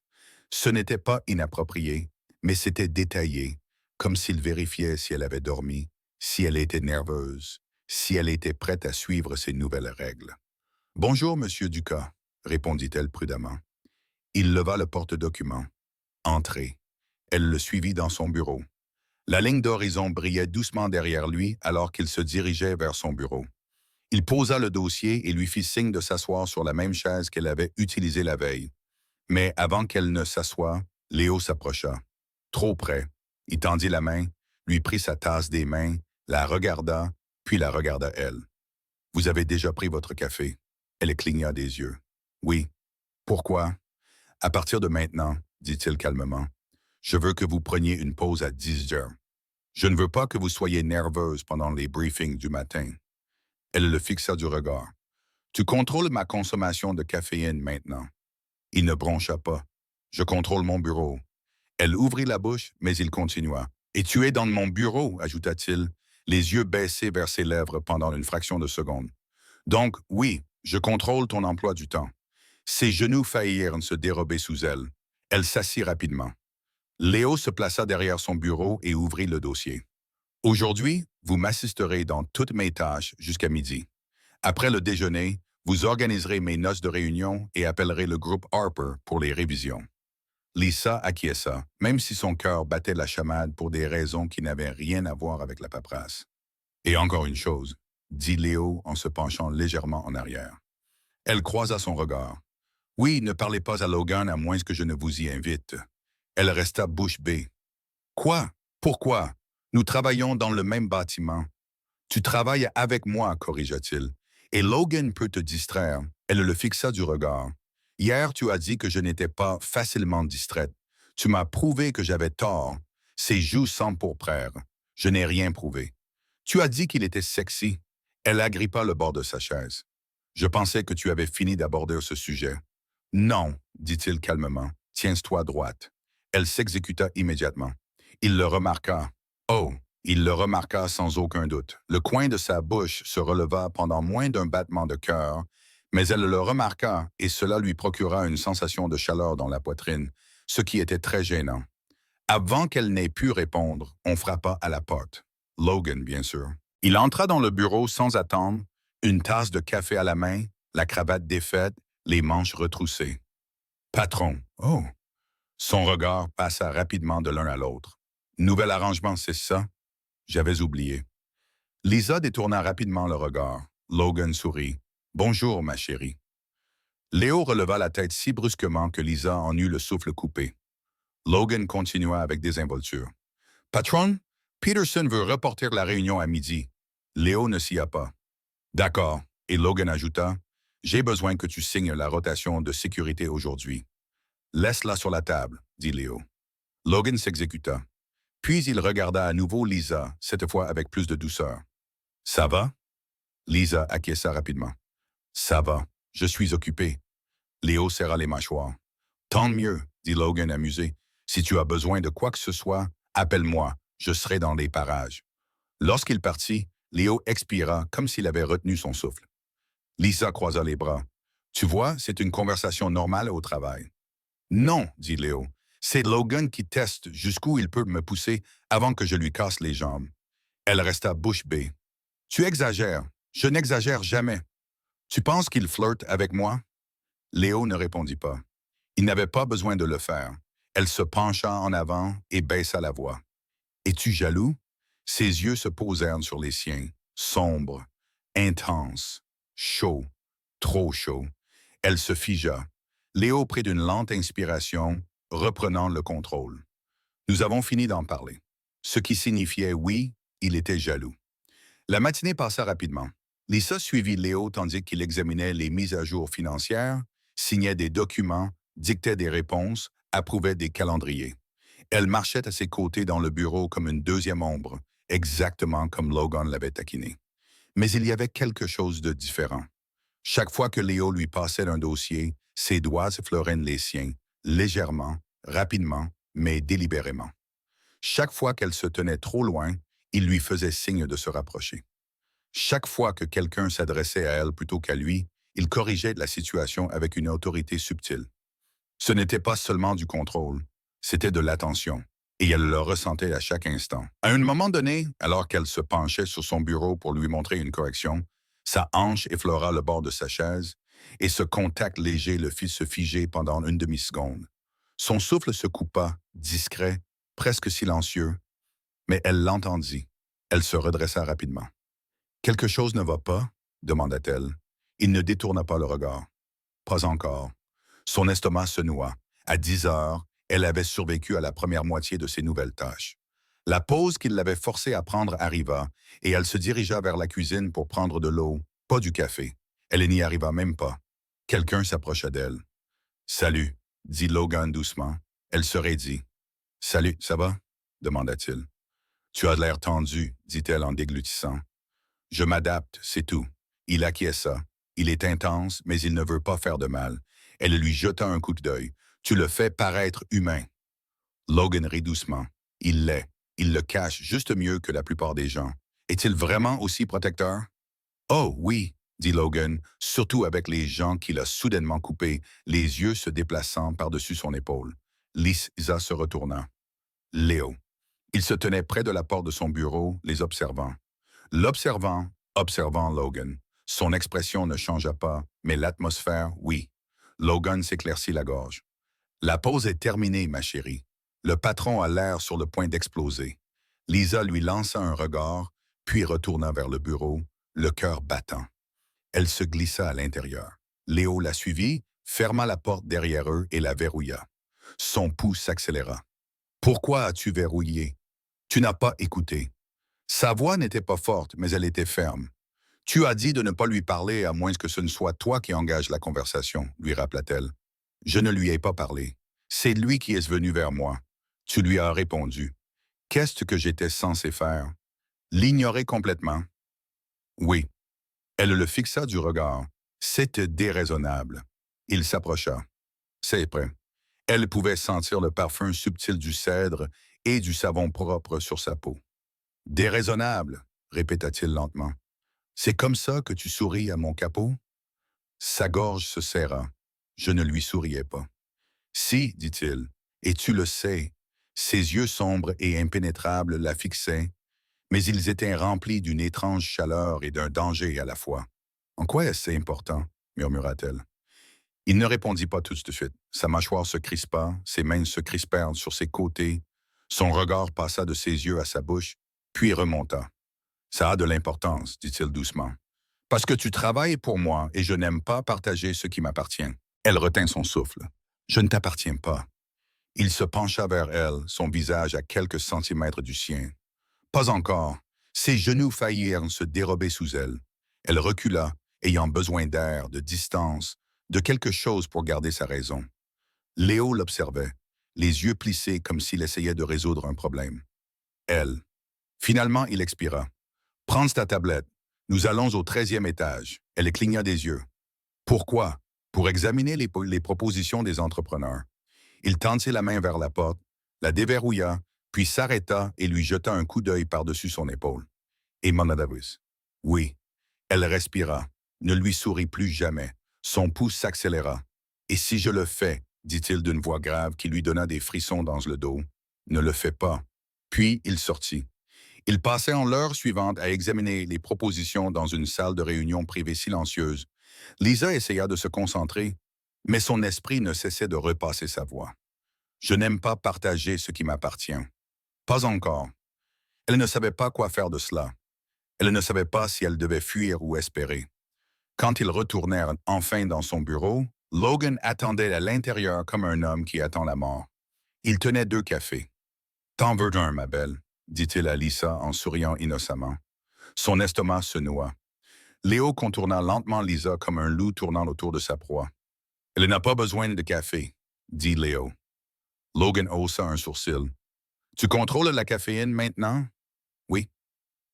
Ce n'était pas inapproprié, mais c'était détaillé, comme s'il vérifiait si elle avait dormi, si elle était nerveuse, si elle était prête à suivre ses nouvelles règles. « Bonjour, monsieur Ducas, » répondit-elle prudemment. Il leva le porte-document. « Entrez. » Elle le suivit dans son bureau. La ligne d'horizon brillait doucement derrière lui alors qu'il se dirigeait vers son bureau. Il posa le dossier et lui fit signe de s'asseoir sur la même chaise qu'elle avait utilisée la veille. Mais avant qu'elle ne s'assoie, Léo s'approcha. Trop près, il tendit la main, lui prit sa tasse des mains, la regarda, puis la regarda elle. « Vous avez déjà pris votre café. » Elle cligna des yeux. « Oui. Pourquoi? » « À partir de maintenant, dit-il calmement, je veux que vous preniez une pause à 10 heures. Je ne veux pas que vous soyez nerveuse pendant les briefings du matin. » Elle le fixa du regard. « Tu contrôles ma consommation de caféine maintenant. » Il ne broncha pas. « Je contrôle mon bureau. » Elle ouvrit la bouche, mais il continua. « Et tu es dans mon bureau, ajouta-t-il, les yeux baissés vers ses lèvres pendant une fraction de seconde. Donc, oui, je contrôle ton emploi du temps. » Ses genoux faillirent se dérober sous elle. Elle s'assit rapidement. Léo se plaça derrière son bureau et ouvrit le dossier. « Aujourd'hui, vous m'assisterez dans toutes mes tâches jusqu'à midi. Après le déjeuner, vous organiserez mes noces de réunion et appellerez le groupe Harper pour les révisions. » Lisa acquiesça, même si son cœur battait la chamade pour des raisons qui n'avaient rien à voir avec la paperasse. « Et encore une chose, » dit Léo en se penchant légèrement en arrière. Elle croisa son regard. « Oui, ne parlez pas à Logan à moins que je ne vous y invite. » Elle resta bouche bée. « Quoi? Pourquoi? Nous travaillons dans le même bâtiment. »« Tu travailles avec moi, corrigea-t-il. Et Logan peut te distraire. » Elle le fixa du regard. « Hier, tu as dit que je n'étais pas facilement distraite. Tu m'as prouvé que j'avais tort. Ses joues s'empourprèrent. Je n'ai rien prouvé. Tu as dit qu'il était sexy. » Elle agrippa le bord de sa chaise. « Je pensais que tu avais fini d'aborder ce sujet. » Non, dit-il calmement. Tiens-toi droite. Elle s'exécuta immédiatement. Il le remarqua. Oh, il le remarqua sans aucun doute. Le coin de sa bouche se releva pendant moins d'un battement de cœur, mais elle le remarqua et cela lui procura une sensation de chaleur dans la poitrine, ce qui était très gênant. Avant qu'elle n'ait pu répondre, on frappa à la porte. Logan, bien sûr. Il entra dans le bureau sans attendre, une tasse de café à la main, la cravate défaite, les manches retroussées. Patron. Oh. Son regard passa rapidement de l'un à l'autre. Nouvel arrangement, c'est ça? J'avais oublié. Lisa détourna rapidement le regard. Logan sourit. Bonjour, ma chérie. Léo releva la tête si brusquement que Lisa en eut le souffle coupé. Logan continua avec désinvolture. Patron, Peterson veut reporter la réunion à midi. Léo ne s'y a pas. D'accord. Et Logan ajouta, j'ai besoin que tu signes la rotation de sécurité aujourd'hui. Laisse-la sur la table, dit Léo. Logan s'exécuta. Puis il regarda à nouveau Lisa, cette fois avec plus de douceur. Ça va? Lisa acquiesça rapidement. Ça va, je suis occupé. Léo serra les mâchoires. Tant mieux, dit Logan amusé. Si tu as besoin de quoi que ce soit, appelle-moi, je serai dans les parages. Lorsqu'il partit, Léo expira comme s'il avait retenu son souffle. Lisa croisa les bras. Tu vois, c'est une conversation normale au travail. Non, dit Léo. C'est Logan qui teste jusqu'où il peut me pousser avant que je lui casse les jambes. Elle resta bouche bée. Tu exagères. Je n'exagère jamais. Tu penses qu'il flirte avec moi? Léo ne répondit pas. Il n'avait pas besoin de le faire. Elle se pencha en avant et baissa la voix. Es-tu jaloux? Ses yeux se posèrent sur les siens, sombres, intenses, chauds, trop chauds. Elle se figea. Léo prit une lente inspiration, reprenant le contrôle. Nous avons fini d'en parler. Ce qui signifiait oui, il était jaloux. La matinée passa rapidement. Lisa suivit Léo tandis qu'il examinait les mises à jour financières, signait des documents, dictait des réponses, approuvait des calendriers. Elle marchait à ses côtés dans le bureau comme une deuxième ombre, exactement comme Logan l'avait taquiné. Mais il y avait quelque chose de différent. Chaque fois que Léo lui passait un dossier, ses doigts effleuraient les siens, légèrement, rapidement, mais délibérément. Chaque fois qu'elle se tenait trop loin, il lui faisait signe de se rapprocher. Chaque fois que quelqu'un s'adressait à elle plutôt qu'à lui, il corrigeait la situation avec une autorité subtile. Ce n'était pas seulement du contrôle, c'était de l'attention, et elle le ressentait à chaque instant. À un moment donné, alors qu'elle se penchait sur son bureau pour lui montrer une correction, sa hanche effleura le bord de sa chaise, et ce contact léger le fit se figer pendant une demi-seconde. Son souffle se coupa, discret, presque silencieux, mais elle l'entendit. Elle se redressa rapidement. Quelque chose ne va pas? Demanda-t-elle. Il ne détourna pas le regard. Pas encore. Son estomac se noua. À 10 heures, elle avait survécu à la première moitié de ses nouvelles tâches. La pause qu'il l'avait forcée à prendre arriva, et elle se dirigea vers la cuisine pour prendre de l'eau, pas du café. Elle n'y arriva même pas. Quelqu'un s'approcha d'elle. Salut, dit Logan doucement. Elle se raidit. Salut, ça va? Demanda-t-il. Tu as l'air tendu, dit-elle en déglutissant. Je m'adapte, c'est tout. Il acquiesça. Il est intense, mais il ne veut pas faire de mal. Elle lui jeta un coup d'œil. Tu le fais paraître humain. Logan rit doucement. Il l'est. Il le cache juste mieux que la plupart des gens. Est-il vraiment aussi protecteur? Oh oui, dit Logan, surtout avec les gens qu'il a soudainement coupés, les yeux se déplaçant par-dessus son épaule. Lisa se retourna. Léo. Il se tenait près de la porte de son bureau, les observant. L'observant, observant Logan. Son expression ne changea pas, mais l'atmosphère, oui. Logan s'éclaircit la gorge. La pause est terminée, ma chérie. Le patron a l'air sur le point d'exploser. Lisa lui lança un regard, puis retourna vers le bureau, le cœur battant. Elle se glissa à l'intérieur. Léo la suivit, ferma la porte derrière eux et la verrouilla. Son pouls s'accéléra. Pourquoi as-tu verrouillé? Tu n'as pas écouté. Sa voix n'était pas forte, mais elle était ferme. Tu as dit de ne pas lui parler à moins que ce ne soit toi qui engage la conversation, lui rappela-t-elle. Je ne lui ai pas parlé. C'est lui qui est venu vers moi. Tu lui as répondu. Qu'est-ce que j'étais censé faire? L'ignorer complètement? Oui. Elle le fixa du regard. C'était déraisonnable. Il s'approcha. C'est prêt. Elle pouvait sentir le parfum subtil du cèdre et du savon propre sur sa peau. Déraisonnable, répéta-t-il lentement. C'est comme ça que tu souris à mon capot? Sa gorge se serra. Je ne lui souriais pas. Si, dit-il, et tu le sais, ses yeux sombres et impénétrables la fixaient, mais ils étaient remplis d'une étrange chaleur et d'un danger à la fois. En quoi est-ce important? Murmura-t-elle. Il ne répondit pas tout de suite. Sa mâchoire se crispa, ses mains se crispèrent sur ses côtés, son regard passa de ses yeux à sa bouche, puis remonta. Ça a de l'importance, dit-il doucement. Parce que tu travailles pour moi et je n'aime pas partager ce qui m'appartient. Elle retint son souffle. Je ne t'appartiens pas. Il se pencha vers elle, son visage à quelques centimètres du sien. Pas encore. Ses genoux faillirent se dérober sous elle. Elle recula, ayant besoin d'air, de distance, de quelque chose pour garder sa raison. Léo l'observait, les yeux plissés comme s'il essayait de résoudre un problème. Elle. Finalement, il expira. « Prends ta tablette. Nous allons au 13e étage. » Elle cligna des yeux. Pourquoi? Pour examiner les propositions des entrepreneurs. Il tendit la main vers la porte, la déverrouilla, puis s'arrêta et lui jeta un coup d'œil par-dessus son épaule. Et Monadavus. Oui. Elle respira. Ne lui sourit plus jamais. Son pouce s'accéléra. « Et si je le fais, dit-il d'une voix grave qui lui donna des frissons dans le dos, ne le fais pas. Puis il sortit. Ils passèrent l'heure suivante à examiner les propositions dans une salle de réunion privée silencieuse. Lisa essaya de se concentrer, mais son esprit ne cessait de repasser sa voix. « Je n'aime pas partager ce qui m'appartient. » Pas encore. Elle ne savait pas quoi faire de cela. Elle ne savait pas si elle devait fuir ou espérer. Quand ils retournèrent enfin dans son bureau, Logan attendait à l'intérieur comme un homme qui attend la mort. Il tenait 2 cafés. « T'en veux un, ma belle ?» dit-il à Lisa en souriant innocemment. Son estomac se noua. Léo contourna lentement Lisa comme un loup tournant autour de sa proie. « Elle n'a pas besoin de café, » dit Léo. Logan haussa un sourcil. « Tu contrôles la caféine maintenant? »« Oui. »«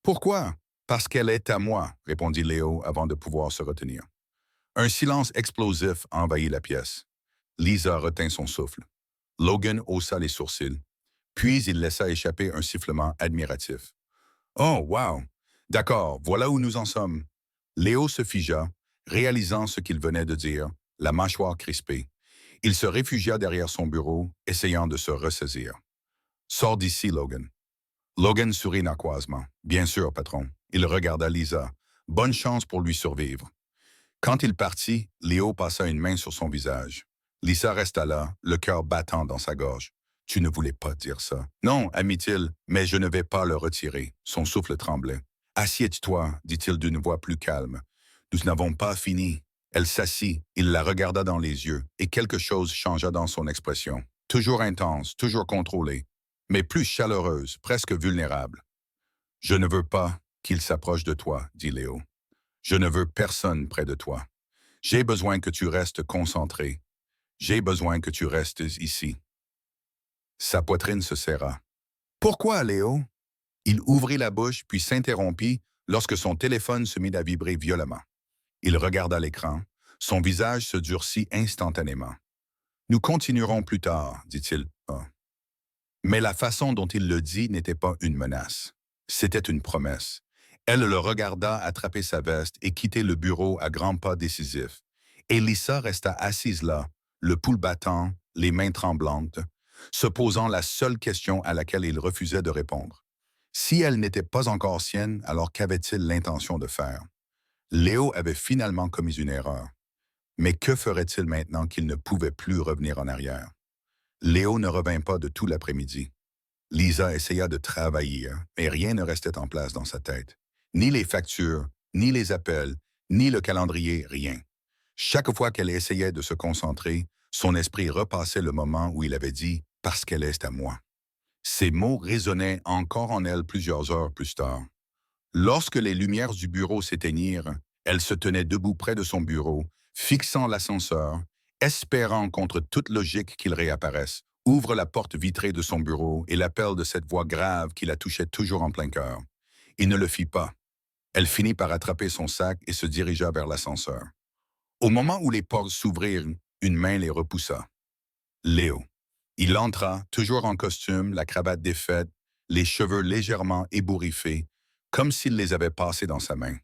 Pourquoi? »« Parce qu'elle est à moi, » répondit Léo avant de pouvoir se retenir. Un silence explosif envahit la pièce. Lisa retint son souffle. Logan haussa les sourcils. Puis il laissa échapper un sifflement admiratif. « Oh, wow! D'accord, voilà où nous en sommes. » Léo se figea, réalisant ce qu'il venait de dire, la mâchoire crispée. Il se réfugia derrière son bureau, essayant de se ressaisir. « Sors d'ici, Logan. » Logan sourit narquoisement. « Bien sûr, patron. » Il regarda Lisa. Bonne chance pour lui survivre. Quand il partit, Léo passa une main sur son visage. Lisa resta là, le cœur battant dans sa gorge. « Tu ne voulais pas dire ça. »« Non, admit-il, mais je ne vais pas le retirer. » Son souffle tremblait. « Assieds-toi, dit-il d'une voix plus calme. Nous n'avons pas fini. » Elle s'assit, il la regarda dans les yeux, et quelque chose changea dans son expression. Toujours intense, toujours contrôlée, mais plus chaleureuse, presque vulnérable. « Je ne veux pas qu'il s'approche de toi, dit Léo. Je ne veux personne près de toi. J'ai besoin que tu restes concentré. J'ai besoin que tu restes ici. » Sa poitrine se serra. « Pourquoi, Léo? » Il ouvrit la bouche puis s'interrompit lorsque son téléphone se mit à vibrer violemment. Il regarda l'écran. Son visage se durcit instantanément. « Nous continuerons plus tard, dit-il. Ah. » Mais la façon dont il le dit n'était pas une menace. C'était une promesse. Elle le regarda attraper sa veste et quitter le bureau à grands pas décisifs. Et Lisa resta assise là, le pouls battant, les mains tremblantes, se posant la seule question à laquelle il refusait de répondre. Si elle n'était pas encore sienne, alors qu'avait-il l'intention de faire? Léo avait finalement commis une erreur. Mais que ferait-il maintenant qu'il ne pouvait plus revenir en arrière? Léo ne revint pas de tout l'après-midi. Lisa essaya de travailler, mais rien ne restait en place dans sa tête. Ni les factures, ni les appels, ni le calendrier, rien. Chaque fois qu'elle essayait de se concentrer, son esprit repassait le moment où il avait dit « parce qu'elle est à moi ». Ces mots résonnaient encore en elle plusieurs heures plus tard. Lorsque les lumières du bureau s'éteignirent, elle se tenait debout près de son bureau, fixant l'ascenseur, espérant contre toute logique qu'il réapparaisse, ouvre la porte vitrée de son bureau et l'appel de cette voix grave qui la touchait toujours en plein cœur. Il ne le fit pas. Elle finit par attraper son sac et se dirigea vers l'ascenseur. Au moment où les portes s'ouvrirent, une main les repoussa. Léo. Il entra, toujours en costume, la cravate défaite, les cheveux légèrement ébouriffés, comme s'il les avait passés dans sa main.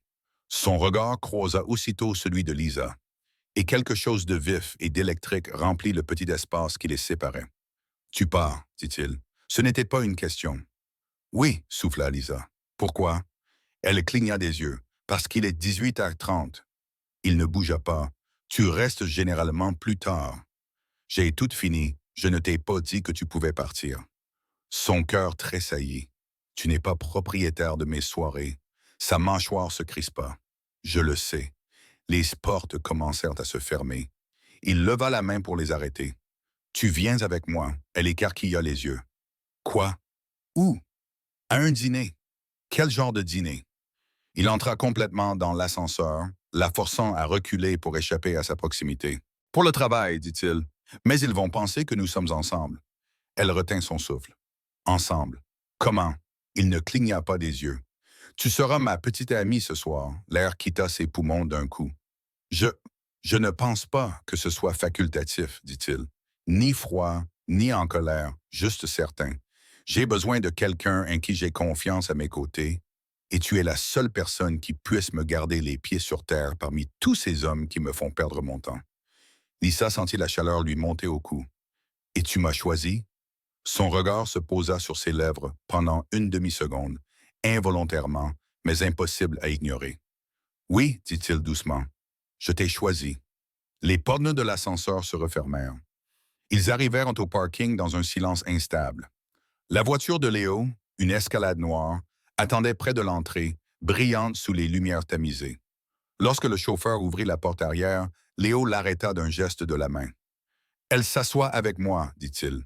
Son regard croisa aussitôt celui de Lisa, et quelque chose de vif et d'électrique remplit le petit espace qui les séparait. Tu pars, dit-il. Ce n'était pas une question. Oui, souffla Lisa. Pourquoi? Elle cligna des yeux. Parce qu'il est 18h30. Il ne bougea pas. Tu restes généralement plus tard. J'ai tout fini. Je ne t'ai pas dit que tu pouvais partir. Son cœur tressaillit. Tu n'es pas propriétaire de mes soirées. Sa mâchoire se crispa. Je le sais. Les portes commencèrent à se fermer. Il leva la main pour les arrêter. Tu viens avec moi. Elle écarquilla les yeux. Quoi? Où? À un dîner. Quel genre de dîner? Il entra complètement dans l'ascenseur, la forçant à reculer pour échapper à sa proximité. Pour le travail, dit-il. Mais ils vont penser que nous sommes ensemble. Elle retint son souffle. Ensemble. Comment? Il ne cligna pas des yeux. Tu seras ma petite amie ce soir. L'air quitta ses poumons d'un coup. Je... Je ne pense pas que ce soit facultatif, dit-il. Ni froid, ni en colère, juste certain. J'ai besoin de quelqu'un en qui j'ai confiance à mes côtés, et tu es la seule personne qui puisse me garder les pieds sur terre parmi tous ces hommes qui me font perdre mon temps. Lisa sentit la chaleur lui monter au cou. Et tu m'as choisi? Son regard se posa sur ses lèvres pendant une demi-seconde, involontairement, mais impossible à ignorer. Oui, dit-il doucement, je t'ai choisi. Les portes de l'ascenseur se refermèrent. Ils arrivèrent au parking dans un silence instable. La voiture de Léo, une escalade noire, attendait près de l'entrée, brillante sous les lumières tamisées. Lorsque le chauffeur ouvrit la porte arrière, Léo l'arrêta d'un geste de la main. « Elle s'assoit avec moi, dit-il. »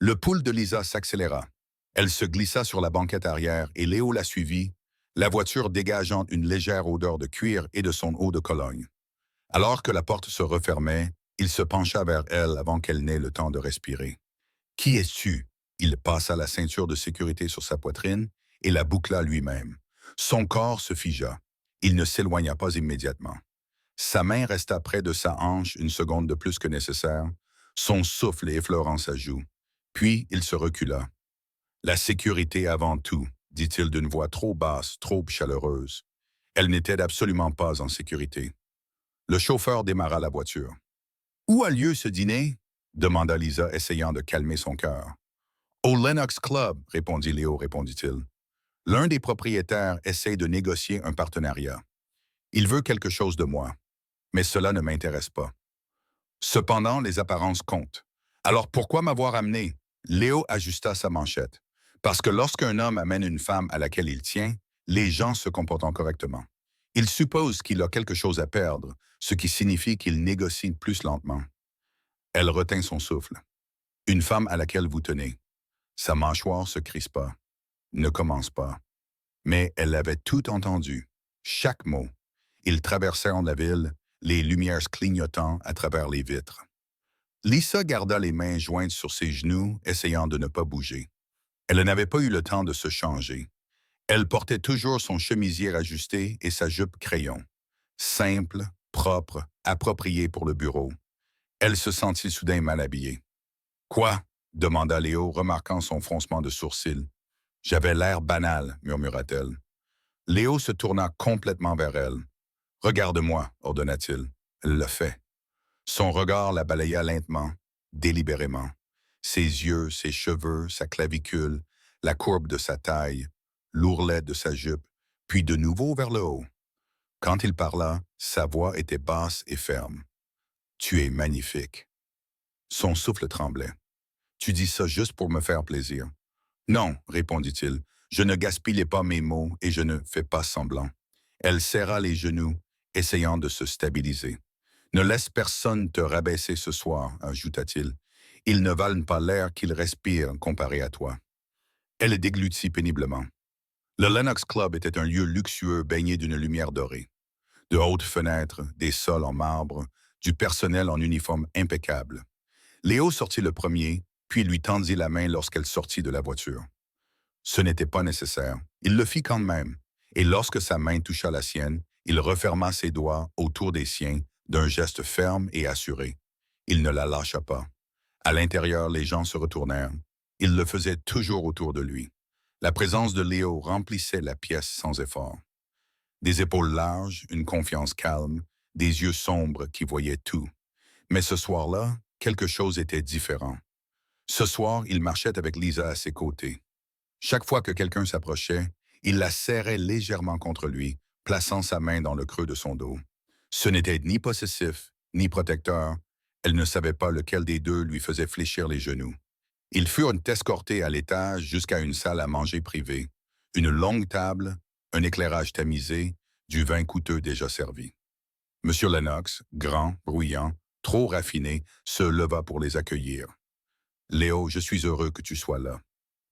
Le pouls de Lisa s'accéléra. Elle se glissa sur la banquette arrière et Léo la suivit, la voiture dégageant une légère odeur de cuir et de son eau de Cologne. Alors que la porte se refermait, il se pencha vers elle avant qu'elle n'ait le temps de respirer. « Qui es-tu? » Il passa la ceinture de sécurité sur sa poitrine et la boucla lui-même. Son corps se figea. Il ne s'éloigna pas immédiatement. Sa main resta près de sa hanche une seconde de plus que nécessaire, son souffle effleurant sa joue. Puis il se recula. « La sécurité avant tout, » dit-il d'une voix trop basse, trop chaleureuse. Elle n'était absolument pas en sécurité. Le chauffeur démarra la voiture. « Où a lieu ce dîner? » demanda Lisa, essayant de calmer son cœur. « Au Lennox Club, » répondit Léo, répondit-il. « L'un des propriétaires essaie de négocier un partenariat. Il veut quelque chose de moi, mais cela ne m'intéresse pas. Cependant, les apparences comptent. Alors pourquoi m'avoir amené? » Léo ajusta sa manchette. Parce que lorsqu'un homme amène une femme à laquelle il tient, les gens se comportent correctement. Il suppose qu'il a quelque chose à perdre, ce qui signifie qu'il négocie plus lentement. Elle retint son souffle. « Une femme à laquelle vous tenez. » Sa mâchoire se crispa. « Ne commence pas. » Mais elle avait tout entendu. Chaque mot. Ils traversèrent la ville, les lumières clignotant à travers les vitres. Lisa garda les mains jointes sur ses genoux, essayant de ne pas bouger. Elle n'avait pas eu le temps de se changer. Elle portait toujours son chemisier ajusté et sa jupe crayon. Simple, propre, appropriée pour le bureau. Elle se sentit soudain mal habillée. « Quoi? » demanda Léo, remarquant son froncement de sourcils. « J'avais l'air banal, murmura-t-elle. Léo se tourna complètement vers elle. « Regarde-moi, ordonna-t-il. Elle le fait. » Son regard la balaya lentement, délibérément. Ses yeux, ses cheveux, sa clavicule, la courbe de sa taille, l'ourlet de sa jupe, puis de nouveau vers le haut. Quand il parla, sa voix était basse et ferme. « Tu es magnifique. » Son souffle tremblait. « Tu dis ça juste pour me faire plaisir. »« Non, répondit-il, je ne gaspille pas mes mots et je ne fais pas semblant. » Elle serra les genoux, essayant de se stabiliser. « Ne laisse personne te rabaisser ce soir, ajouta-t-il. Ils ne valent pas l'air qu'ils respirent comparé à toi. » Elle déglutit péniblement. Le Lennox Club était un lieu luxueux baigné d'une lumière dorée. De hautes fenêtres, des sols en marbre, du personnel en uniforme impeccable. Léo sortit le premier, puis lui tendit la main lorsqu'elle sortit de la voiture. Ce n'était pas nécessaire. Il le fit quand même, et lorsque sa main toucha la sienne, il referma ses doigts autour des siens d'un geste ferme et assuré. Il ne la lâcha pas. À l'intérieur, les gens se retournèrent. Ils le faisaient toujours autour de lui. La présence de Léo remplissait la pièce sans effort. Des épaules larges, une confiance calme, des yeux sombres qui voyaient tout. Mais ce soir-là, quelque chose était différent. Ce soir, il marchait avec Lisa à ses côtés. Chaque fois que quelqu'un s'approchait, il la serrait légèrement contre lui, plaçant sa main dans le creux de son dos. Ce n'était ni possessif, ni protecteur. Elle ne savait pas lequel des deux lui faisait fléchir les genoux. Ils furent escortés à l'étage jusqu'à une salle à manger privée, une longue table, un éclairage tamisé, du vin coûteux déjà servi. Monsieur Lennox, grand, bruyant, trop raffiné, se leva pour les accueillir. Léo, je suis heureux que tu sois là.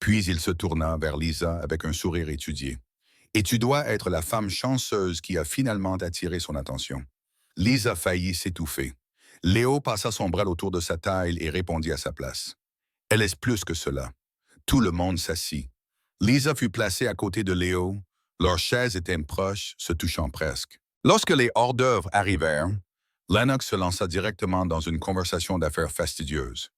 Puis il se tourna vers Lisa avec un sourire étudié. Et tu dois être la femme chanceuse qui a finalement attiré son attention. Lisa faillit s'étouffer. Léo passa son bras autour de sa taille et répondit à sa place. Elle est plus que cela. Tout le monde s'assit. Lisa fut placée à côté de Léo. Leurs chaises étaient proches, se touchant presque. Lorsque les hors-d'œuvre arrivèrent, Lennox se lança directement dans une conversation d'affaires fastidieuse.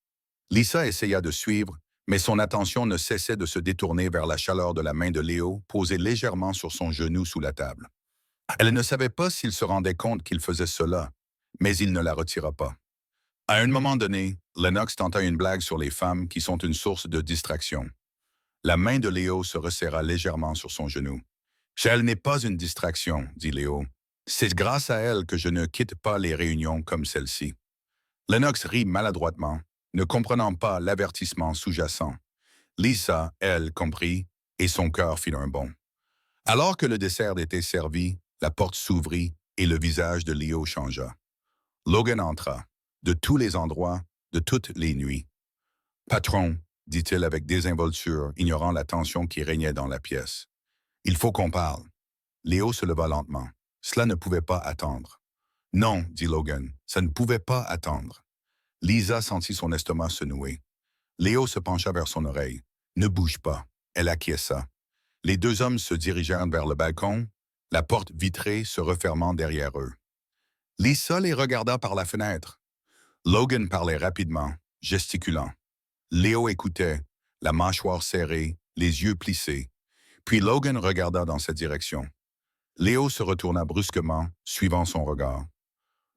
Lisa essaya de suivre, mais son attention ne cessait de se détourner vers la chaleur de la main de Léo posée légèrement sur son genou sous la table. Elle ne savait pas s'il se rendait compte qu'il faisait cela, mais il ne la retira pas. À un moment donné, Lennox tenta une blague sur les femmes qui sont une source de distraction. La main de Léo se resserra légèrement sur son genou. « Elle n'est pas une distraction, dit Léo. C'est grâce à elle que je ne quitte pas les réunions comme celle-ci. » Lennox rit maladroitement, ne comprenant pas l'avertissement sous-jacent. Lisa, elle, comprit, et son cœur fit un bond. Alors que le dessert était servi, la porte s'ouvrit et le visage de Léo changea. Logan entra, de tous les endroits, de toutes les nuits. « Patron, dit-il avec désinvolture, ignorant la tension qui régnait dans la pièce. Il faut qu'on parle. Léo se leva lentement. Cela ne pouvait pas attendre. Non, dit Logan, ça ne pouvait pas attendre. Lisa sentit son estomac se nouer. Léo se pencha vers son oreille. Ne bouge pas. Elle acquiesça. Les deux hommes se dirigèrent vers le balcon, la porte vitrée se refermant derrière eux. Lisa les regarda par la fenêtre. Logan parlait rapidement, gesticulant. Léo écoutait, la mâchoire serrée, les yeux plissés. Puis Logan regarda dans cette direction. Léo se retourna brusquement, suivant son regard.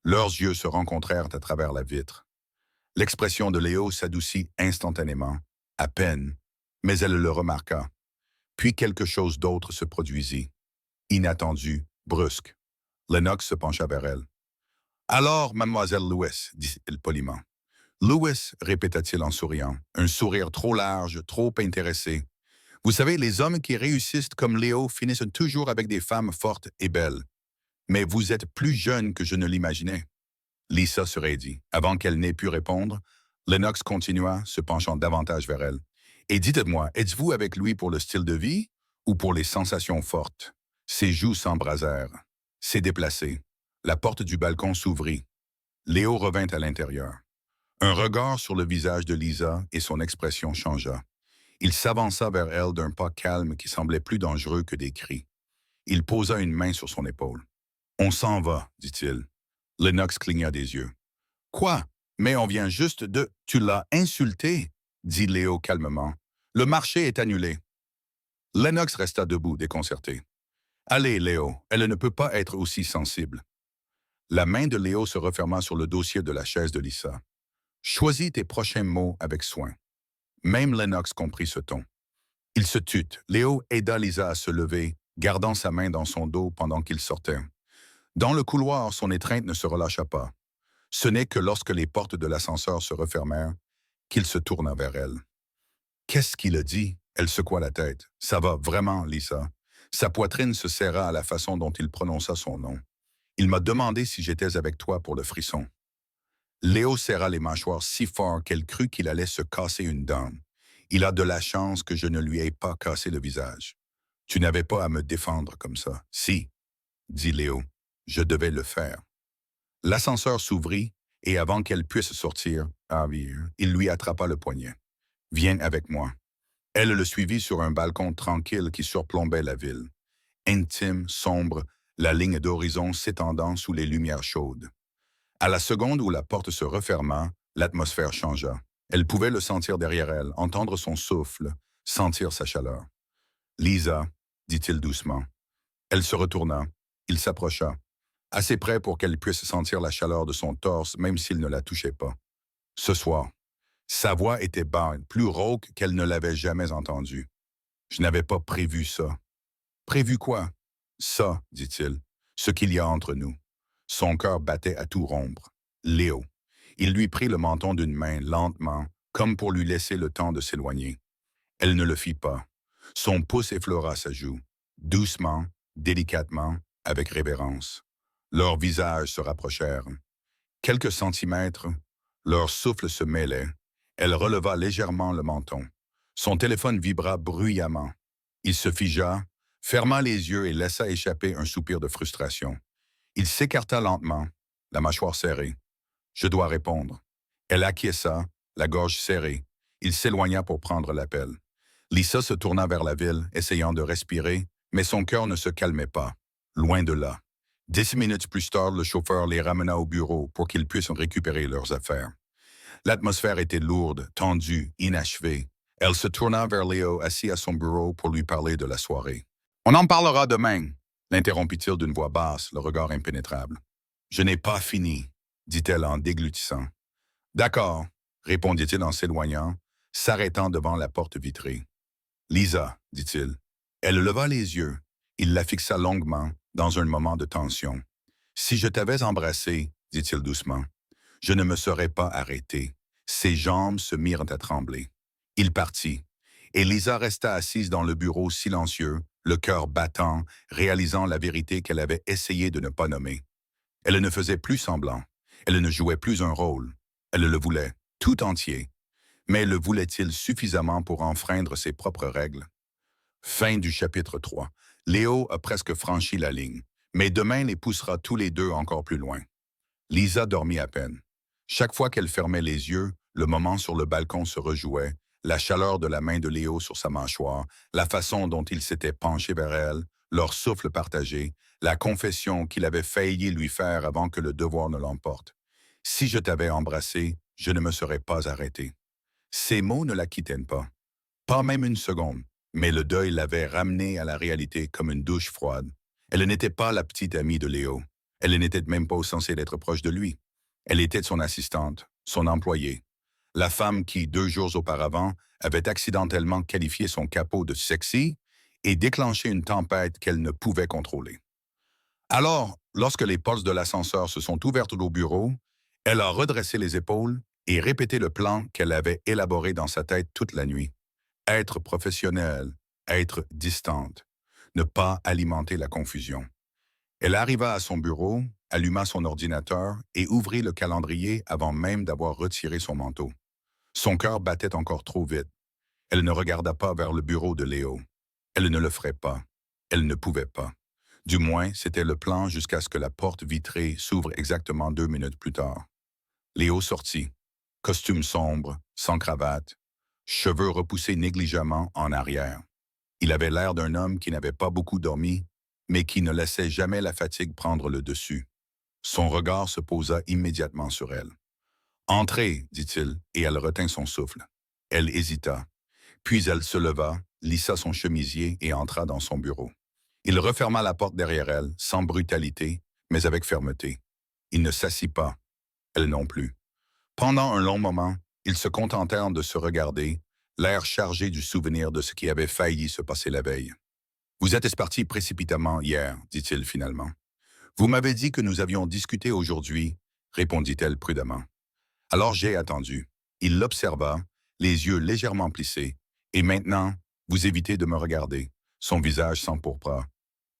Leurs yeux se rencontrèrent à travers la vitre. L'expression de Léo s'adoucit instantanément, à peine, mais elle le remarqua. Puis quelque chose d'autre se produisit. Inattendu, brusque. Lennox se pencha vers elle. « Alors, mademoiselle Lewis, dit-il poliment. « Lewis, répéta-t-il en souriant, un sourire trop large, trop intéressé. Vous savez, les hommes qui réussissent comme Léo finissent toujours avec des femmes fortes et belles. Mais vous êtes plus jeune que je ne l'imaginais. » Lisa se raidit. Avant qu'elle n'ait pu répondre, Lennox continua, se penchant davantage vers elle. « Et dites-moi, êtes-vous avec lui pour le style de vie ou pour les sensations fortes? » Ses joues s'embrasèrent. S'est déplacé. La porte du balcon s'ouvrit. Léo revint à l'intérieur. Un regard sur le visage de Lisa et son expression changea. Il s'avança vers elle d'un pas calme qui semblait plus dangereux que des cris. Il posa une main sur son épaule. « On s'en va, dit-il. » Lennox cligna des yeux. « Quoi? Mais on vient juste de... »« Tu l'as insulté, » dit Léo calmement. « Le marché est annulé. » Lennox resta debout, déconcerté. « Allez, Léo, elle ne peut pas être aussi sensible. » La main de Léo se referma sur le dossier de la chaise de Lisa. « Choisis tes prochains mots avec soin. » Même Lennox comprit ce ton. Il se tut. Léo aida Lisa à se lever, gardant sa main dans son dos pendant qu'il sortait. Dans le couloir, son étreinte ne se relâcha pas. Ce n'est que lorsque les portes de l'ascenseur se refermèrent qu'il se tourna vers elle. « Qu'est-ce qu'il a dit? » Elle secoua la tête. « Ça va vraiment, Lisa. » Sa poitrine se serra à la façon dont il prononça son nom. « Il m'a demandé si j'étais avec toi pour le frisson. » Léo serra les mâchoires si fort qu'elle crut qu'il allait se casser une dent. « Il a de la chance que je ne lui ai pas cassé le visage. Tu n'avais pas à me défendre comme ça. »« Si, » dit Léo, « je devais le faire. » L'ascenseur s'ouvrit et avant qu'elle puisse sortir, il lui attrapa le poignet. « Viens avec moi. » Elle le suivit sur un balcon tranquille qui surplombait la ville. Intime, sombre, la ligne d'horizon s'étendant sous les lumières chaudes. À la seconde où la porte se referma, l'atmosphère changea. Elle pouvait le sentir derrière elle, entendre son souffle, sentir sa chaleur. Lisa, dit-il doucement. Elle se retourna. Il s'approcha, assez près pour qu'elle puisse sentir la chaleur de son torse, même s'il ne la touchait pas. Ce soir, sa voix était basse, plus rauque qu'elle ne l'avait jamais entendue. Je n'avais pas prévu ça. Prévu quoi? Ça, dit-il, ce qu'il y a entre nous. Son cœur battait à tout rompre. Léo. Il lui prit le menton d'une main, lentement, comme pour lui laisser le temps de s'éloigner. Elle ne le fit pas. Son pouce effleura sa joue, doucement, délicatement, avec révérence. Leurs visages se rapprochèrent. Quelques centimètres, leur souffle se mêlait. Elle releva légèrement le menton. Son téléphone vibra bruyamment. Il se figea, ferma les yeux et laissa échapper un soupir de frustration. Il s'écarta lentement, la mâchoire serrée. Je dois répondre. Elle acquiesça, la gorge serrée. Il s'éloigna pour prendre l'appel. Lisa se tourna vers la ville, essayant de respirer, mais son cœur ne se calmait pas. Loin de là. 10 minutes plus tard, le chauffeur les ramena au bureau pour qu'ils puissent récupérer leurs affaires. L'atmosphère était lourde, tendue, inachevée. Elle se tourna vers Léo, assis à son bureau, pour lui parler de la soirée. « On en parlera demain », l'interrompit-il d'une voix basse, le regard impénétrable. « Je n'ai pas fini », dit-elle en déglutissant. « D'accord », répondit-il en s'éloignant, s'arrêtant devant la porte vitrée. « Lisa », dit-il. Elle leva les yeux. Il la fixa longuement, dans un moment de tension. « Si je t'avais embrassé, » dit-il doucement, « je ne me serais pas arrêté. » Ses jambes se mirent à trembler. Il partit, et Lisa resta assise dans le bureau silencieux, le cœur battant, réalisant la vérité qu'elle avait essayé de ne pas nommer. Elle ne faisait plus semblant. Elle ne jouait plus un rôle. Elle le voulait, tout entier. Mais le voulait-il suffisamment pour enfreindre ses propres règles? Fin du chapitre 3. Léo a presque franchi la ligne, mais demain les poussera tous les deux encore plus loin. Lisa dormit à peine. Chaque fois qu'elle fermait les yeux, le moment sur le balcon se rejouait, la chaleur de la main de Léo sur sa mâchoire, la façon dont il s'était penché vers elle, leur souffle partagé, la confession qu'il avait failli lui faire avant que le devoir ne l'emporte. « Si je t'avais embrassé, je ne me serais pas arrêté. » Ces mots ne la quittaient pas. Pas même une seconde, mais le deuil l'avait ramenée à la réalité comme une douche froide. Elle n'était pas la petite amie de Léo. Elle n'était même pas censée d'être proche de lui. Elle était son assistante, son employée. La femme qui, 2 jours auparavant, avait accidentellement qualifié son capot de sexy et déclenché une tempête qu'elle ne pouvait contrôler. Alors, lorsque les portes de l'ascenseur se sont ouvertes au bureau, elle a redressé les épaules et répété le plan qu'elle avait élaboré dans sa tête toute la nuit. Être professionnelle, être distante, ne pas alimenter la confusion. Elle arriva à son bureau, alluma son ordinateur et ouvrit le calendrier avant même d'avoir retiré son manteau. Son cœur battait encore trop vite. Elle ne regarda pas vers le bureau de Léo. Elle ne le ferait pas. Elle ne pouvait pas. Du moins, c'était le plan jusqu'à ce que la porte vitrée s'ouvre exactement 2 minutes plus tard. Léo sortit. Costume sombre, sans cravate, cheveux repoussés négligemment en arrière. Il avait l'air d'un homme qui n'avait pas beaucoup dormi, mais qui ne laissait jamais la fatigue prendre le dessus. Son regard se posa immédiatement sur elle. « Entrez, dit-il, et elle retint son souffle. Elle hésita. Puis elle se leva, lissa son chemisier et entra dans son bureau. Il referma la porte derrière elle, sans brutalité, mais avec fermeté. Il ne s'assit pas. Elle non plus. Pendant un long moment, ils se contentèrent de se regarder, l'air chargé du souvenir de ce qui avait failli se passer la veille. « Vous êtes parti précipitamment hier, dit-il finalement. « Vous m'avez dit que nous avions discuté aujourd'hui, répondit-elle prudemment. Alors j'ai attendu. Il l'observa, les yeux légèrement plissés. Et maintenant, vous évitez de me regarder, son visage s'empourpra.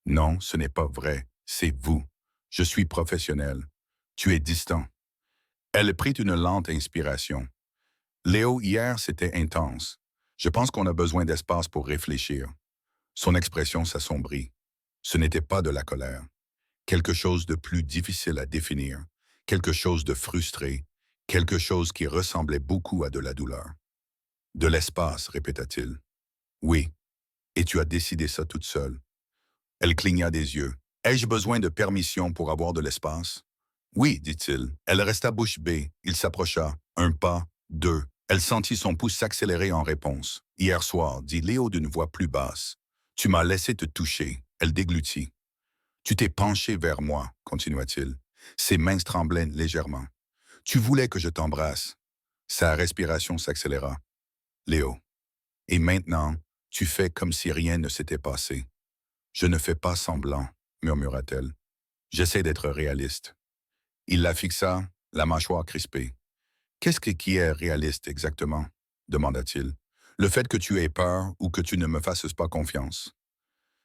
Non, ce n'est pas vrai, c'est vous. Je suis professionnel. Tu es distant. Elle prit une lente inspiration. Léo, hier, c'était intense. Je pense qu'on a besoin d'espace pour réfléchir. Son expression s'assombrit. Ce n'était pas de la colère. Quelque chose de plus difficile à définir, quelque chose de frustré, quelque chose qui ressemblait beaucoup à de la douleur. « De l'espace, répéta-t-il. « Oui. Et tu as décidé ça toute seule. » Elle cligna des yeux. « Ai-je besoin de permission pour avoir de l'espace? »« Oui, dit-il. » Elle resta bouche bée. Il s'approcha. Un pas, 2. Elle sentit son pouce s'accélérer en réponse. « Hier soir, dit Léo d'une voix plus basse. Tu m'as laissé te toucher. » Elle déglutit. « Tu t'es penché vers moi, continua-t-il. Ses mains tremblaient légèrement. « Tu voulais que je t'embrasse. » Sa respiration s'accéléra. « Léo. Et maintenant, tu fais comme si rien ne s'était passé. »« Je ne fais pas semblant, murmura-t-elle. J'essaie d'être réaliste. » Il la fixa, la mâchoire crispée. « Qui est réaliste exactement ?» demanda-t-il. « Le fait que tu aies peur ou que tu ne me fasses pas confiance. »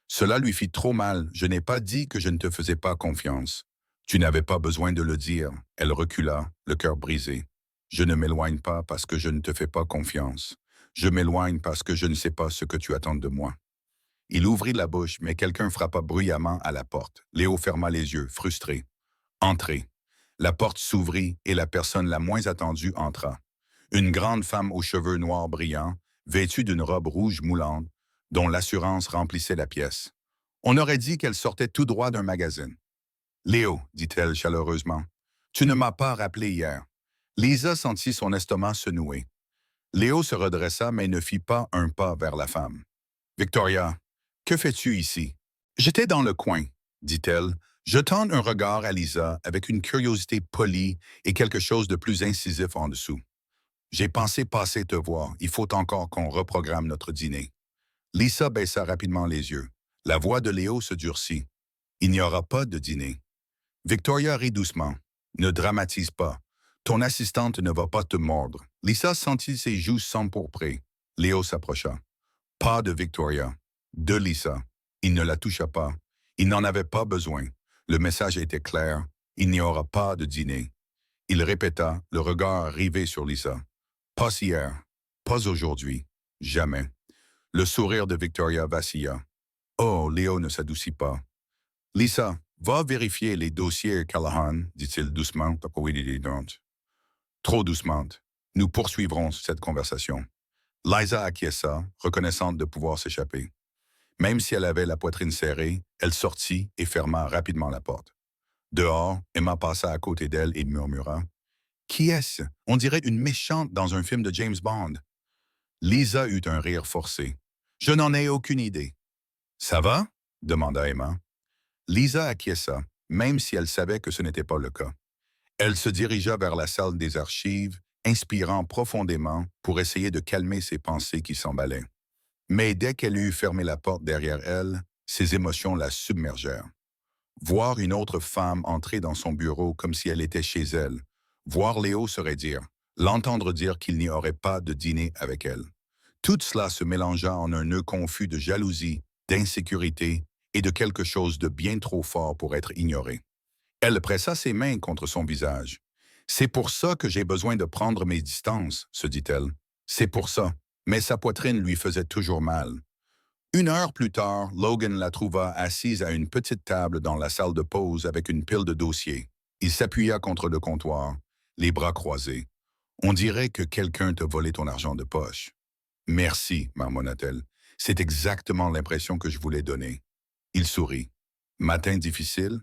Cela lui fit trop mal. « Je n'ai pas dit que je ne te faisais pas confiance. Tu n'avais pas besoin de le dire. » Elle recula, le cœur brisé. « Je ne m'éloigne pas parce que je ne te fais pas confiance. Je m'éloigne parce que je ne sais pas ce que tu attends de moi. » Il ouvrit la bouche, mais quelqu'un frappa bruyamment à la porte. Léo ferma les yeux, frustré. « Entrez. » La porte s'ouvrit et la personne la moins attendue entra. Une grande femme aux cheveux noirs brillants, vêtue d'une robe rouge moulante, dont l'assurance remplissait la pièce. On aurait dit qu'elle sortait tout droit d'un magazine. « Léo, dit-elle chaleureusement, tu ne m'as pas rappelé hier. » Lisa sentit son estomac se nouer. Léo se redressa mais ne fit pas un pas vers la femme. « Victoria, que fais-tu ici? »« J'étais dans le coin, » dit-elle, jetant un regard à Lisa avec une curiosité polie et quelque chose de plus incisif en dessous. « J'ai pensé passer te voir. Il faut encore qu'on reprogramme notre dîner. » Lisa baissa rapidement les yeux. La voix de Léo se durcit. « Il n'y aura pas de dîner. » Victoria rit doucement. « Ne dramatise pas. Ton assistante ne va pas te mordre. » Lisa sentit ses joues s'empourprer. Léo s'approcha. « Pas de Victoria. De Lisa. » Il ne la toucha pas. Il n'en avait pas besoin. Le message était clair. Il n'y aura pas de dîner. Il répéta, le regard rivé sur Lisa. « Pas hier. Pas aujourd'hui. Jamais. » Le sourire de Victoria vacilla. « Oh, Léo ne s'adoucit pas. »« Lisa, va vérifier les dossiers Callahan, dit-il doucement. Trop doucement. Nous poursuivrons cette conversation. » Liza acquiesça, reconnaissante de pouvoir s'échapper. Même si elle avait la poitrine serrée, elle sortit et ferma rapidement la porte. Dehors, Emma passa à côté d'elle et murmura. « Qui est-ce? On dirait une méchante dans un film de James Bond. » Lisa eut un rire forcé. « Je n'en ai aucune idée. »« Ça va? » demanda Emma. Lisa acquiesça, même si elle savait que ce n'était pas le cas. Elle se dirigea vers la salle des archives, inspirant profondément pour essayer de calmer ses pensées qui s'emballaient. Mais dès qu'elle eut fermé la porte derrière elle, ses émotions la submergèrent. Voir une autre femme entrer dans son bureau comme si elle était chez elle, voir Léo se dire, l'entendre dire qu'il n'y aurait pas de dîner avec elle. Tout cela se mélangea en un nœud confus de jalousie, d'insécurité et de quelque chose de bien trop fort pour être ignoré. Elle pressa ses mains contre son visage. « C'est pour ça que j'ai besoin de prendre mes distances, » se dit-elle. « C'est pour ça. » Mais sa poitrine lui faisait toujours mal. 1 heure plus tard, Logan la trouva assise à une petite table dans la salle de pause avec une pile de dossiers. Il s'appuya contre le comptoir, les bras croisés. « On dirait que quelqu'un t'a volé ton argent de poche. »« Merci, marmonna-t-elle. C'est exactement l'impression que je voulais donner. » Il sourit. « Matin difficile? »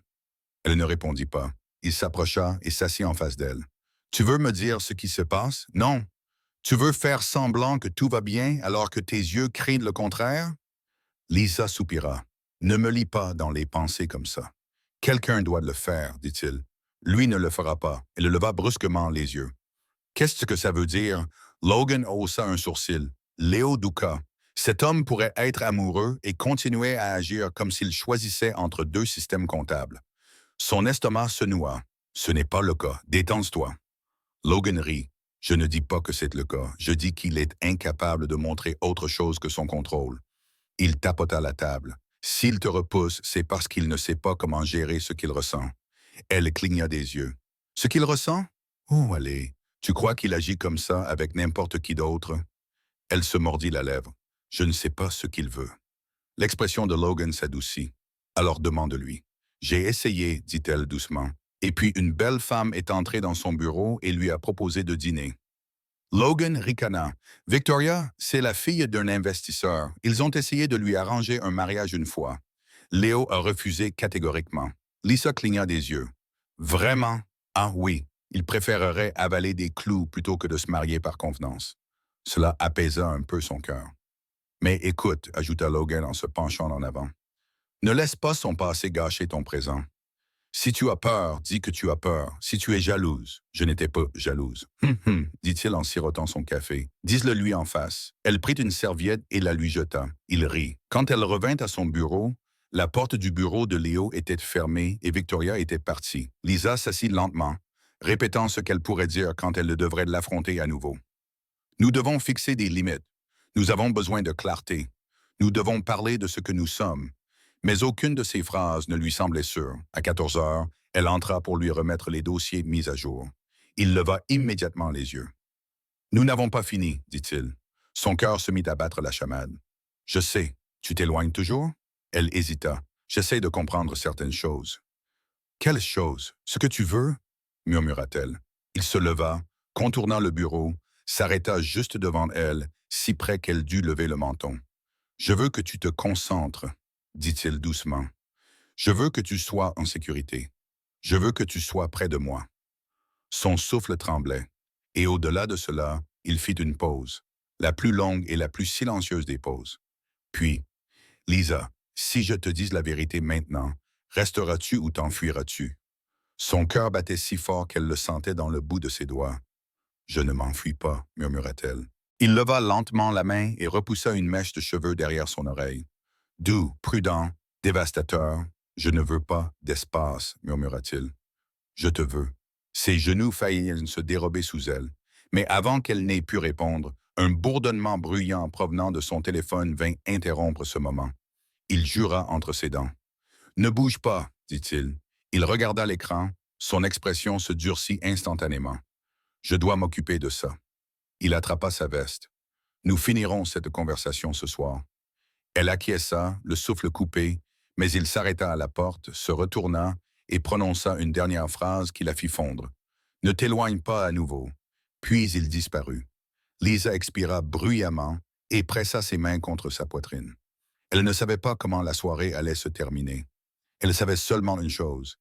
Elle ne répondit pas. Il s'approcha et s'assit en face d'elle. « Tu veux me dire ce qui se passe? Non. Tu veux faire semblant que tout va bien alors que tes yeux crient le contraire? » Lisa soupira. « Ne me lis pas dans les pensées comme ça. Quelqu'un doit le faire, dit-il. Lui ne le fera pas. » Elle leva brusquement les yeux. « Qu'est-ce que ça veut dire? » Logan haussa un sourcil. « Léo Duca. Cet homme pourrait être amoureux et continuer à agir comme s'il choisissait entre 2 systèmes comptables. » Son estomac se noua. « Ce n'est pas le cas. Détends-toi. » Logan rit. « Je ne dis pas que c'est le cas. Je dis qu'il est incapable de montrer autre chose que son contrôle. » Il tapota la table. « S'il te repousse, c'est parce qu'il ne sait pas comment gérer ce qu'il ressent. » Elle cligna des yeux. « Ce qu'il ressent? Oh, allez. Tu crois qu'il agit comme ça avec n'importe qui d'autre? » Elle se mordit la lèvre. « Je ne sais pas ce qu'il veut. » L'expression de Logan s'adoucit. « Alors demande-lui. » « J'ai essayé, dit-elle doucement. Et puis une belle femme est entrée dans son bureau et lui a proposé de dîner. » Logan ricana. « Victoria, c'est la fille d'un investisseur. Ils ont essayé de lui arranger un mariage une fois. Léo a refusé catégoriquement. » Lisa cligna des yeux. « Vraiment? Ah oui. Il préférerait avaler des clous plutôt que de se marier par convenance. Cela apaisa un peu son cœur. Mais écoute, ajouta Logan en se penchant en avant, ne laisse pas son passé gâcher ton présent. Si tu as peur, dis que tu as peur. Si tu es jalouse, je n'étais pas jalouse. Dit-il en sirotant son café. Dis-le lui en face. Elle prit une serviette et la lui jeta. Il rit. Quand elle revint à son bureau, la porte du bureau de Léo était fermée et Victoria était partie. Lisa s'assit lentement, répétant ce qu'elle pourrait dire quand elle devrait l'affronter à nouveau. Nous devons fixer des limites. Nous avons besoin de clarté. Nous devons parler de ce que nous sommes. Mais aucune de ces phrases ne lui semblait sûre. À 14 heures, elle entra pour lui remettre les dossiers mis à jour. Il leva immédiatement les yeux. « Nous n'avons pas fini, dit-il. Son cœur se mit à battre la chamade. « Je sais. Tu t'éloignes toujours ?» Elle hésita. « J'essaie de comprendre certaines choses. »« Quelles choses? Ce que tu veux ?» murmura-t-elle. Il se leva, contourna le bureau, s'arrêta juste devant elle, si près qu'elle dut lever le menton. « Je veux que tu te concentres, » dit-il doucement. « Je veux que tu sois en sécurité. Je veux que tu sois près de moi. » Son souffle tremblait, et au-delà de cela, il fit une pause, la plus longue et la plus silencieuse des pauses. Puis, « Lisa, si je te dis la vérité maintenant, resteras-tu ou t'enfuiras-tu? » Son cœur battait si fort qu'elle le sentait dans le bout de ses doigts. « Je ne m'enfuis pas, » murmura-t-elle. Il leva lentement la main et repoussa une mèche de cheveux derrière son oreille. « Doux, prudent, dévastateur, je ne veux pas d'espace, » murmura-t-il. « Je te veux. » Ses genoux faillirent se dérober sous elle, mais avant qu'elle n'ait pu répondre, un bourdonnement bruyant provenant de son téléphone vint interrompre ce moment. Il jura entre ses dents. « Ne bouge pas, » dit-il. Il regarda l'écran, son expression se durcit instantanément. « Je dois m'occuper de ça. » Il attrapa sa veste. « Nous finirons cette conversation ce soir. » Elle acquiesça, le souffle coupé, mais il s'arrêta à la porte, se retourna et prononça une dernière phrase qui la fit fondre. « Ne t'éloigne pas à nouveau. » Puis il disparut. Lisa expira bruyamment et pressa ses mains contre sa poitrine. Elle ne savait pas comment la soirée allait se terminer. Elle savait seulement une chose.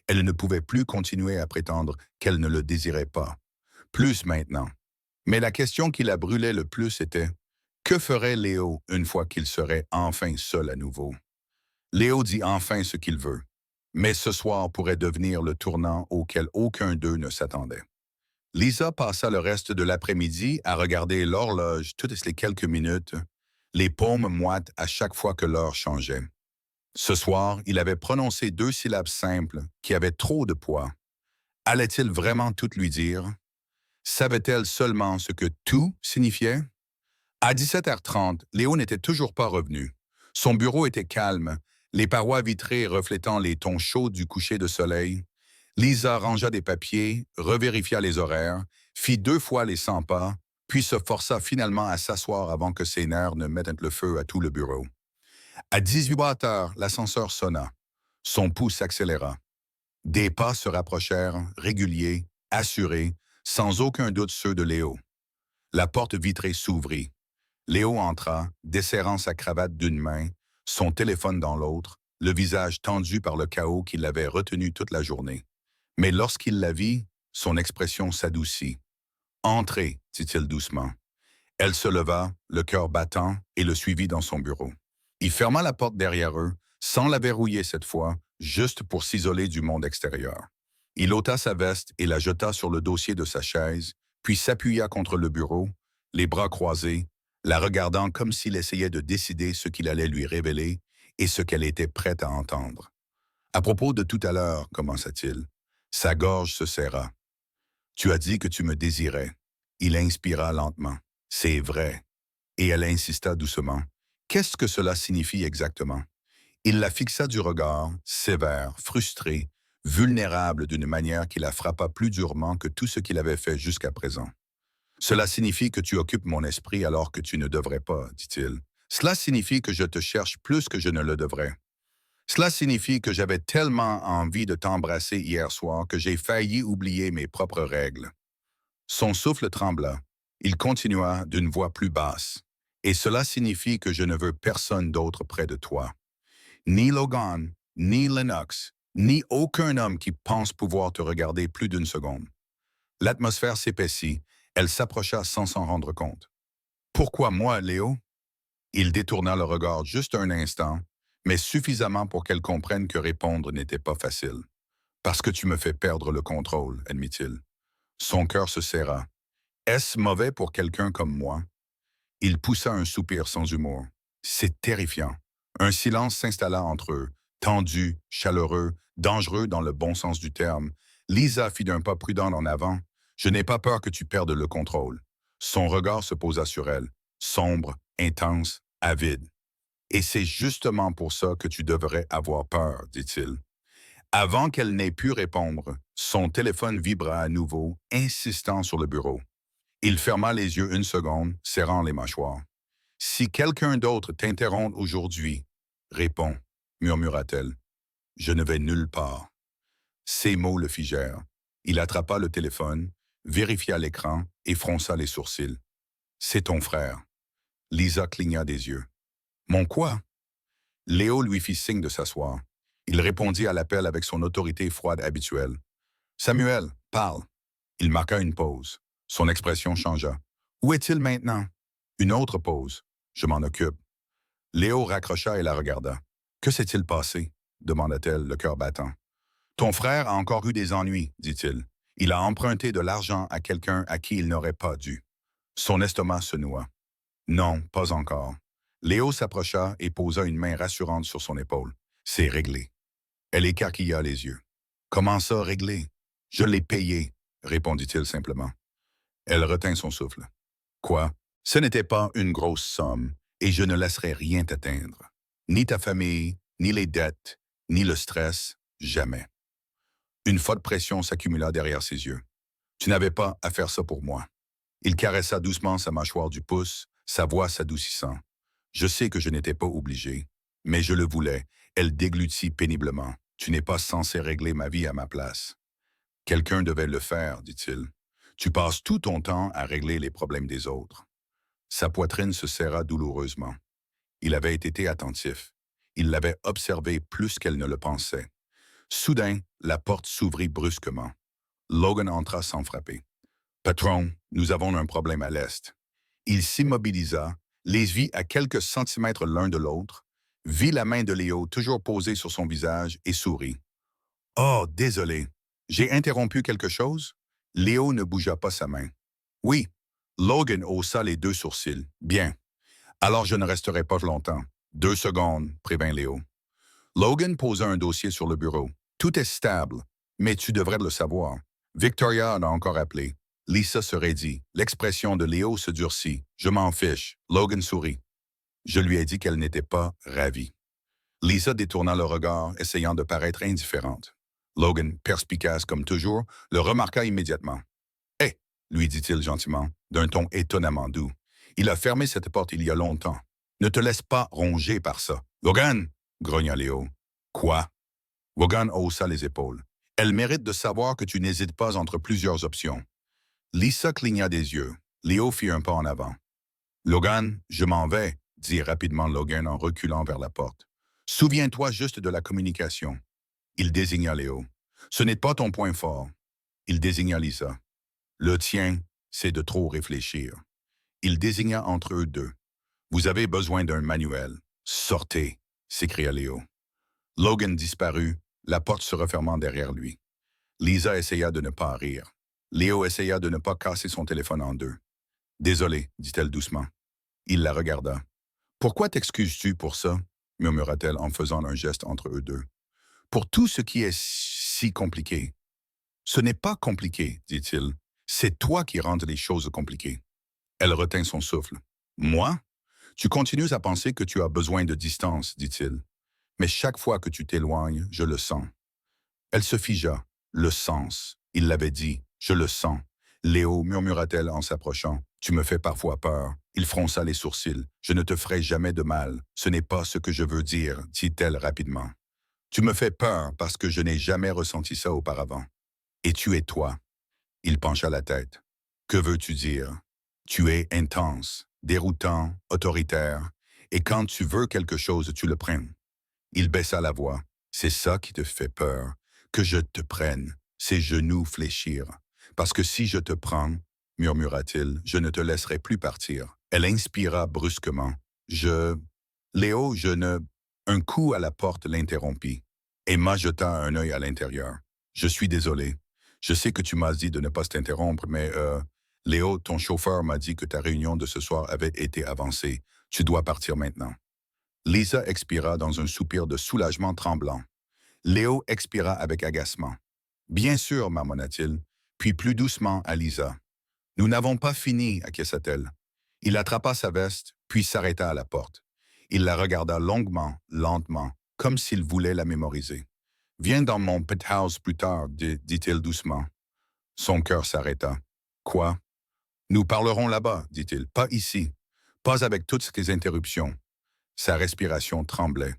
Elle ne pouvait plus continuer à prétendre qu'elle ne le désirait pas. Plus maintenant. Mais la question qui la brûlait le plus était: que ferait Léo une fois qu'il serait enfin seul à nouveau? Léo dit enfin ce qu'il veut, mais ce soir pourrait devenir le tournant auquel aucun d'eux ne s'attendait. Lisa passa le reste de l'après-midi à regarder l'horloge toutes les quelques minutes, les paumes moites à chaque fois que l'heure changeait. Ce soir, il avait prononcé 2 syllabes simples qui avaient trop de poids. Allait-il vraiment tout lui dire? Savait-elle seulement ce que « tout » signifiait? À 17h30, Léo n'était toujours pas revenu. Son bureau était calme, les parois vitrées reflétant les tons chauds du coucher de soleil. Lisa rangea des papiers, revérifia les horaires, fit 2 fois les 100 pas, puis se força finalement à s'asseoir avant que ses nerfs ne mettent le feu à tout le bureau. À 18h, l'ascenseur sonna. Son pouls s'accéléra. Des pas se rapprochèrent, réguliers, assurés, sans aucun doute ceux de Léo. La porte vitrée s'ouvrit. Léo entra, desserrant sa cravate d'une main, son téléphone dans l'autre, le visage tendu par le chaos qui l'avait retenu toute la journée. Mais lorsqu'il la vit, son expression s'adoucit. « Entrez », dit-il doucement. Elle se leva, le cœur battant, et le suivit dans son bureau. Il ferma la porte derrière eux, sans la verrouiller cette fois, juste pour s'isoler du monde extérieur. Il ôta sa veste et la jeta sur le dossier de sa chaise, puis s'appuya contre le bureau, les bras croisés, la regardant comme s'il essayait de décider ce qu'il allait lui révéler et ce qu'elle était prête à entendre. « À propos de tout à l'heure, commença-t-il. » Sa gorge se serra. « Tu as dit que tu me désirais. » Il inspira lentement. « C'est vrai. » Et elle insista doucement. « Qu'est-ce que cela signifie exactement? » Il la fixa du regard, sévère, frustré, vulnérable d'une manière qui la frappa plus durement que tout ce qu'il avait fait jusqu'à présent. « Cela signifie que tu occupes mon esprit alors que tu ne devrais pas, dit-il. Cela signifie que je te cherche plus que je ne le devrais. Cela signifie que j'avais tellement envie de t'embrasser hier soir que j'ai failli oublier mes propres règles. » Son souffle trembla. Il continua d'une voix plus basse. « Et cela signifie que je ne veux personne d'autre près de toi. Ni Logan, ni Lennox, ni aucun homme qui pense pouvoir te regarder plus d'une seconde. L'atmosphère s'épaissit. Elle s'approcha sans s'en rendre compte. Pourquoi moi, Léo? Il détourna le regard juste un instant, mais suffisamment pour qu'elle comprenne que répondre n'était pas facile. Parce que tu me fais perdre le contrôle, admit-il. Son cœur se serra. Est-ce mauvais pour quelqu'un comme moi? Il poussa un soupir sans humour. C'est terrifiant. Un silence s'installa entre eux, tendu, chaleureux, dangereux dans le bon sens du terme. Lisa fit d'un pas prudent en avant. Je n'ai pas peur que tu perdes le contrôle. Son regard se posa sur elle, sombre, intense, avide. Et c'est justement pour ça que tu devrais avoir peur, dit-il. Avant qu'elle n'ait pu répondre, son téléphone vibra à nouveau, insistant sur le bureau. Il ferma les yeux une seconde, serrant les mâchoires. Si quelqu'un d'autre t'interrompt aujourd'hui, réponds, murmura-t-elle. Je ne vais nulle part. Ces mots le figèrent. Il attrapa le téléphone, vérifia l'écran et fronça les sourcils. C'est ton frère. Lisa cligna des yeux. Mon quoi? Léo lui fit signe de s'asseoir. Il répondit à l'appel avec son autorité froide habituelle. Samuel, parle. Il marqua une pause. Son expression changea. Où est-il maintenant? Une autre pause. Je m'en occupe. Léo raccrocha et la regarda. Que s'est-il passé? Demanda-t-elle, le cœur battant. Ton frère a encore eu des ennuis, dit-il. Il a emprunté de l'argent à quelqu'un à qui il n'aurait pas dû. Son estomac se noua. Non, pas encore. Léo s'approcha et posa une main rassurante sur son épaule. C'est réglé. Elle écarquilla les yeux. Comment ça, réglé? Je l'ai payé, répondit-il simplement. Elle retint son souffle. Quoi? Ce n'était pas une grosse somme, et je ne laisserai rien t'atteindre. Ni ta famille, ni les dettes, ni le stress, jamais. Une forte pression s'accumula derrière ses yeux. Tu n'avais pas à faire ça pour moi. Il caressa doucement sa mâchoire du pouce, sa voix s'adoucissant. Je sais que je n'étais pas obligé, mais je le voulais. Elle déglutit péniblement. Tu n'es pas censé régler ma vie à ma place. Quelqu'un devait le faire, dit-il. Tu passes tout ton temps à régler les problèmes des autres. Sa poitrine se serra douloureusement. Il avait été attentif. Il l'avait observé plus qu'elle ne le pensait. Soudain, la porte s'ouvrit brusquement. Logan entra sans frapper. Patron, nous avons un problème à l'est. Il s'immobilisa, les vit à quelques centimètres l'un de l'autre, vit la main de Léo toujours posée sur son visage et sourit. Oh, désolé. J'ai interrompu quelque chose? Léo ne bougea pas sa main. Oui. Logan haussa les deux sourcils. Bien. Alors je ne resterai pas longtemps. 2 secondes, prévint Léo. Logan posa un dossier sur le bureau. Tout est stable, mais tu devrais le savoir. Victoria en a encore appelé. Lisa se raidit. L'expression de Léo se durcit. Je m'en fiche. Logan sourit. Je lui ai dit qu'elle n'était pas ravie. Lisa détourna le regard, essayant de paraître indifférente. Logan, perspicace comme toujours, le remarqua immédiatement. Hé, lui dit-il gentiment, d'un ton étonnamment doux. Il a fermé cette porte il y a longtemps. Ne te laisse pas ronger par ça. Logan, grogna Léo. Quoi? Logan haussa les épaules. Elle mérite de savoir que tu n'hésites pas entre plusieurs options. Lisa cligna des yeux. Léo fit un pas en avant. Logan, je m'en vais, dit rapidement Logan en reculant vers la porte. Souviens-toi juste de la communication. Il désigna Léo. Ce n'est pas ton point fort. Il désigna Lisa. Le tien, c'est de trop réfléchir. Il désigna entre eux deux. Vous avez besoin d'un manuel. Sortez, s'écria Léo. Logan disparut, la porte se refermant derrière lui. Lisa essaya de ne pas rire. Léo essaya de ne pas casser son téléphone en deux. Désolé, dit-elle doucement. Il la regarda. Pourquoi t'excuses-tu pour ça? Murmura-t-elle en faisant un geste entre eux deux. Pour tout ce qui est si compliqué. Ce n'est pas compliqué, dit-il. C'est toi qui rends les choses compliquées. Elle retint son souffle. Moi? Tu continues à penser que tu as besoin de distance, dit-il. Mais chaque fois que tu t'éloignes, je le sens. Elle se figea. Le sens. Il l'avait dit. Je le sens. Léo, murmura-t-elle en s'approchant. Tu me fais parfois peur. Il fronça les sourcils. Je ne te ferai jamais de mal. Ce n'est pas ce que je veux dire, dit-elle rapidement. Tu me fais peur parce que je n'ai jamais ressenti ça auparavant. Et tu es toi. Il pencha la tête. Que veux-tu dire? Tu es intense, déroutant, autoritaire, et quand tu veux quelque chose, tu le prends. Il baissa la voix. C'est ça qui te fait peur, que je te prenne, ses genoux fléchirent. Parce que si je te prends, murmura-t-il, je ne te laisserai plus partir. Elle inspira brusquement. Léo, je ne... Un coup à la porte l'interrompit. Emma jeta un œil à l'intérieur. Je suis désolé. Je sais que tu m'as dit de ne pas t'interrompre, mais Léo, ton chauffeur m'a dit que ta réunion de ce soir avait été avancée. Tu dois partir maintenant. Lisa expira dans un soupir de soulagement tremblant. Léo expira avec agacement. Bien sûr, marmonna-t-il, puis plus doucement à Lisa. Nous n'avons pas fini, acquiesça-t-elle. Il attrapa sa veste, puis s'arrêta à la porte. Il la regarda longuement, lentement, comme s'il voulait la mémoriser. Viens dans mon penthouse plus tard, dit-il doucement. Son cœur s'arrêta. Quoi? Nous parlerons là-bas, dit-il, pas ici, pas avec toutes ces interruptions. Sa respiration tremblait.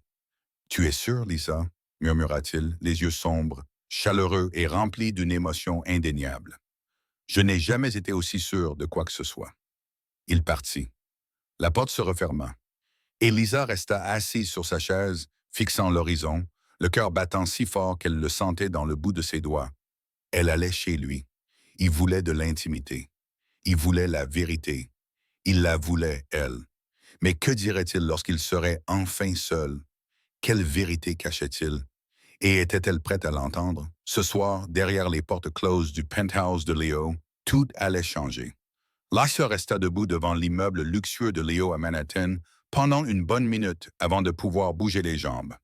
Tu es sûr, Lisa? Murmura-t-il, les yeux sombres, chaleureux et remplis d'une émotion indéniable. Je n'ai jamais été aussi sûr de quoi que ce soit. Il partit. La porte se referma. Et Lisa resta assise sur sa chaise, fixant l'horizon, le cœur battant si fort qu'elle le sentait dans le bout de ses doigts. Elle allait chez lui. Il voulait de l'intimité. Il voulait la vérité. Il la voulait, elle. Mais que dirait-il lorsqu'il serait enfin seul? Quelle vérité cachait-il? Et était-elle prête à l'entendre? Ce soir, derrière les portes closes du penthouse de Léo, tout allait changer. Lisa resta debout devant l'immeuble luxueux de Léo à Manhattan pendant une bonne minute avant de pouvoir bouger les jambes.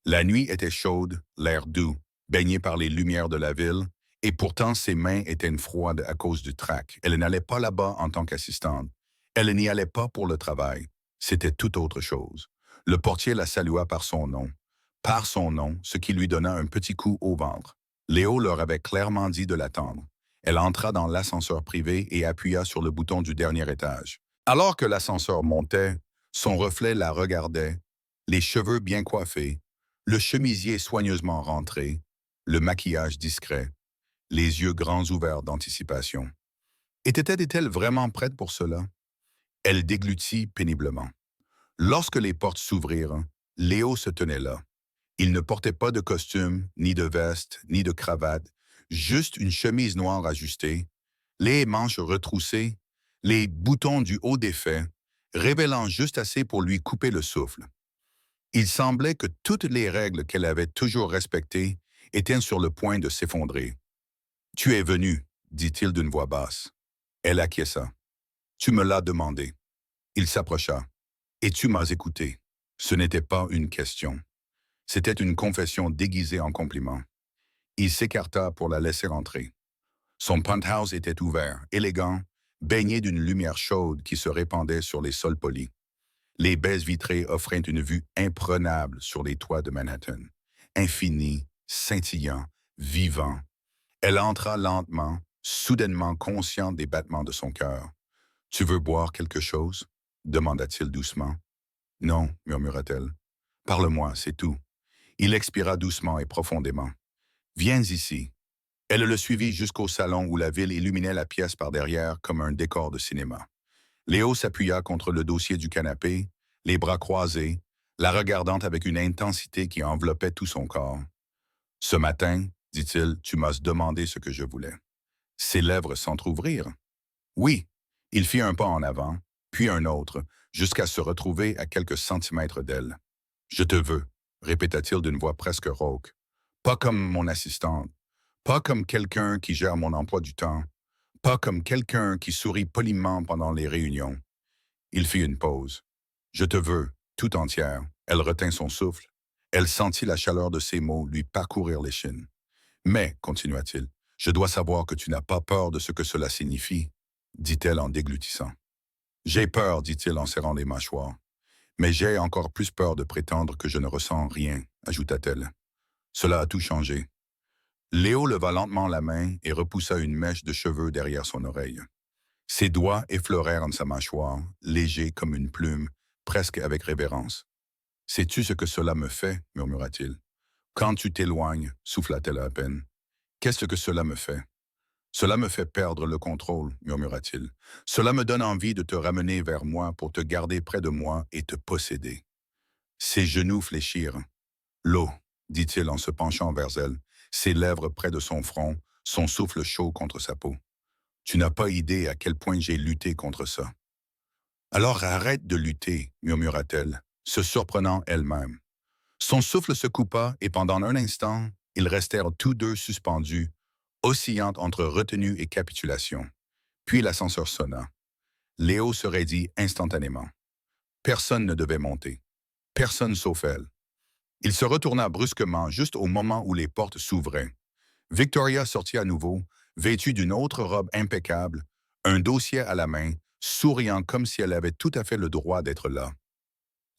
La nuit était chaude, l'air doux, baigné par les lumières de la ville, et pourtant ses mains étaient froides à cause du trac. Elle n'allait pas là-bas en tant qu'assistante. Elle n'y allait pas pour le travail. C'était tout autre chose. Le portier la salua par son nom. Par son nom, ce qui lui donna un petit coup au ventre. Léo leur avait clairement dit de l'attendre. Elle entra dans l'ascenseur privé et appuya sur le bouton du dernier étage. Alors que l'ascenseur montait, son reflet la regardait, les cheveux bien coiffés, le chemisier soigneusement rentré, le maquillage discret, les yeux grands ouverts d'anticipation. Était-elle vraiment prête pour cela? Elle déglutit péniblement. Lorsque les portes s'ouvrirent, Léo se tenait là. Il ne portait pas de costume, ni de veste, ni de cravate, juste une chemise noire ajustée, les manches retroussées, les boutons du haut défaits, révélant juste assez pour lui couper le souffle. Il semblait que toutes les règles qu'elle avait toujours respectées étaient sur le point de s'effondrer. « Tu es venu, dit-il d'une voix basse. Elle acquiesça. « Tu me l'as demandé. » Il s'approcha. « Et tu m'as écouté. » Ce n'était pas une question. C'était une confession déguisée en compliment. Il s'écarta pour la laisser entrer. Son penthouse était ouvert, élégant, baigné d'une lumière chaude qui se répandait sur les sols polis. Les baies vitrées offraient une vue imprenable sur les toits de Manhattan. Infini, scintillant, vivant. Elle entra lentement, soudainement consciente des battements de son cœur. « Tu veux boire quelque chose? » demanda-t-il doucement. « Non, murmura-t-elle. Parle-moi, c'est tout. » Il expira doucement et profondément. « Viens ici. » Elle le suivit jusqu'au salon où la ville illuminait la pièce par derrière comme un décor de cinéma. Léo s'appuya contre le dossier du canapé, les bras croisés, la regardant avec une intensité qui enveloppait tout son corps. « Ce matin, dit-il, tu m'as demandé ce que je voulais. » Ses lèvres s'entr'ouvrirent. « Oui. » Il fit un pas en avant, puis un autre, jusqu'à se retrouver à quelques centimètres d'elle. « Je te veux, » répéta-t-il d'une voix presque rauque. « Pas comme mon assistante, pas comme quelqu'un qui gère mon emploi du temps, pas comme quelqu'un qui sourit poliment pendant les réunions. » Il fit une pause. « Je te veux, tout entière. » Elle retint son souffle. Elle sentit la chaleur de ses mots lui parcourir l'échine. « Mais, continua-t-il, je dois savoir que tu n'as pas peur de ce que cela signifie, » dit-elle en déglutissant. « J'ai peur, dit-il en serrant les mâchoires. Mais j'ai encore plus peur de prétendre que je ne ressens rien, ajouta-t-elle. Cela a tout changé. » Léo leva lentement la main et repoussa une mèche de cheveux derrière son oreille. Ses doigts effleurèrent sa mâchoire, légers comme une plume, presque avec révérence. « Sais-tu ce que cela me fait? » murmura-t-il. « Quand tu t'éloignes, souffla-t-elle à peine. « Qu'est-ce que cela me fait? »« Cela me fait perdre le contrôle, murmura-t-il. Cela me donne envie de te ramener vers moi pour te garder près de moi et te posséder. » Ses genoux fléchirent. « L'eau, dit-il en se penchant vers elle, ses lèvres près de son front, son souffle chaud contre sa peau. Tu n'as pas idée à quel point j'ai lutté contre ça. Alors arrête de lutter, murmura-t-elle, se surprenant elle-même. Son souffle se coupa et pendant un instant, ils restèrent tous deux suspendus, oscillant entre retenue et capitulation. Puis l'ascenseur sonna. Léo se raidit instantanément. Personne ne devait monter. Personne sauf elle. Il se retourna brusquement juste au moment où les portes s'ouvraient. Victoria sortit à nouveau, vêtue d'une autre robe impeccable, un dossier à la main, souriant comme si elle avait tout à fait le droit d'être là.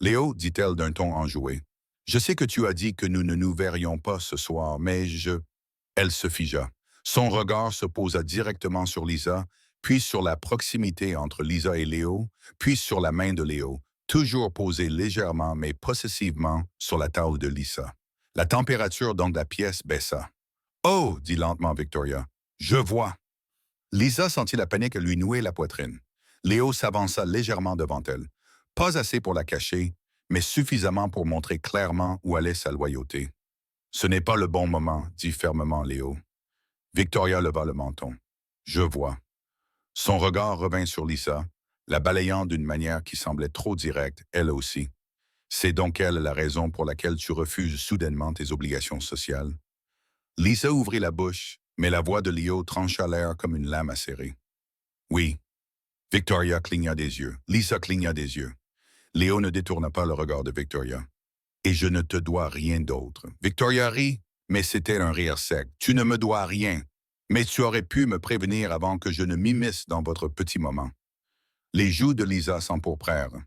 Léo, dit-elle d'un ton enjoué, je sais que tu as dit que nous ne nous verrions pas ce soir, mais je... Elle se figea. Son regard se posa directement sur Lisa, puis sur la proximité entre Lisa et Léo, puis sur la main de Léo, toujours posée légèrement mais possessivement sur la table de Lisa. La température dans la pièce baissa. « Oh !» dit lentement Victoria. « Je vois !» Lisa sentit la panique lui nouer la poitrine. Léo s'avança légèrement devant elle. Pas assez pour la cacher, mais suffisamment pour montrer clairement où allait sa loyauté. « Ce n'est pas le bon moment, » dit fermement Léo. Victoria leva le menton. « Je vois. » Son regard revint sur Lisa, la balayant d'une manière qui semblait trop directe, elle aussi. « C'est donc elle la raison pour laquelle tu refuses soudainement tes obligations sociales? » Lisa ouvrit la bouche, mais la voix de Léo trancha l'air comme une lame acérée. « Oui. » Victoria cligna des yeux. Lisa cligna des yeux. Léo ne détourna pas le regard de Victoria. « Et je ne te dois rien d'autre. » Victoria rit, mais c'était un rire sec. « Tu ne me dois rien. Mais tu aurais pu me prévenir avant que je ne m'immisce dans votre petit moment. » Les joues de Lisa s'empourprèrent.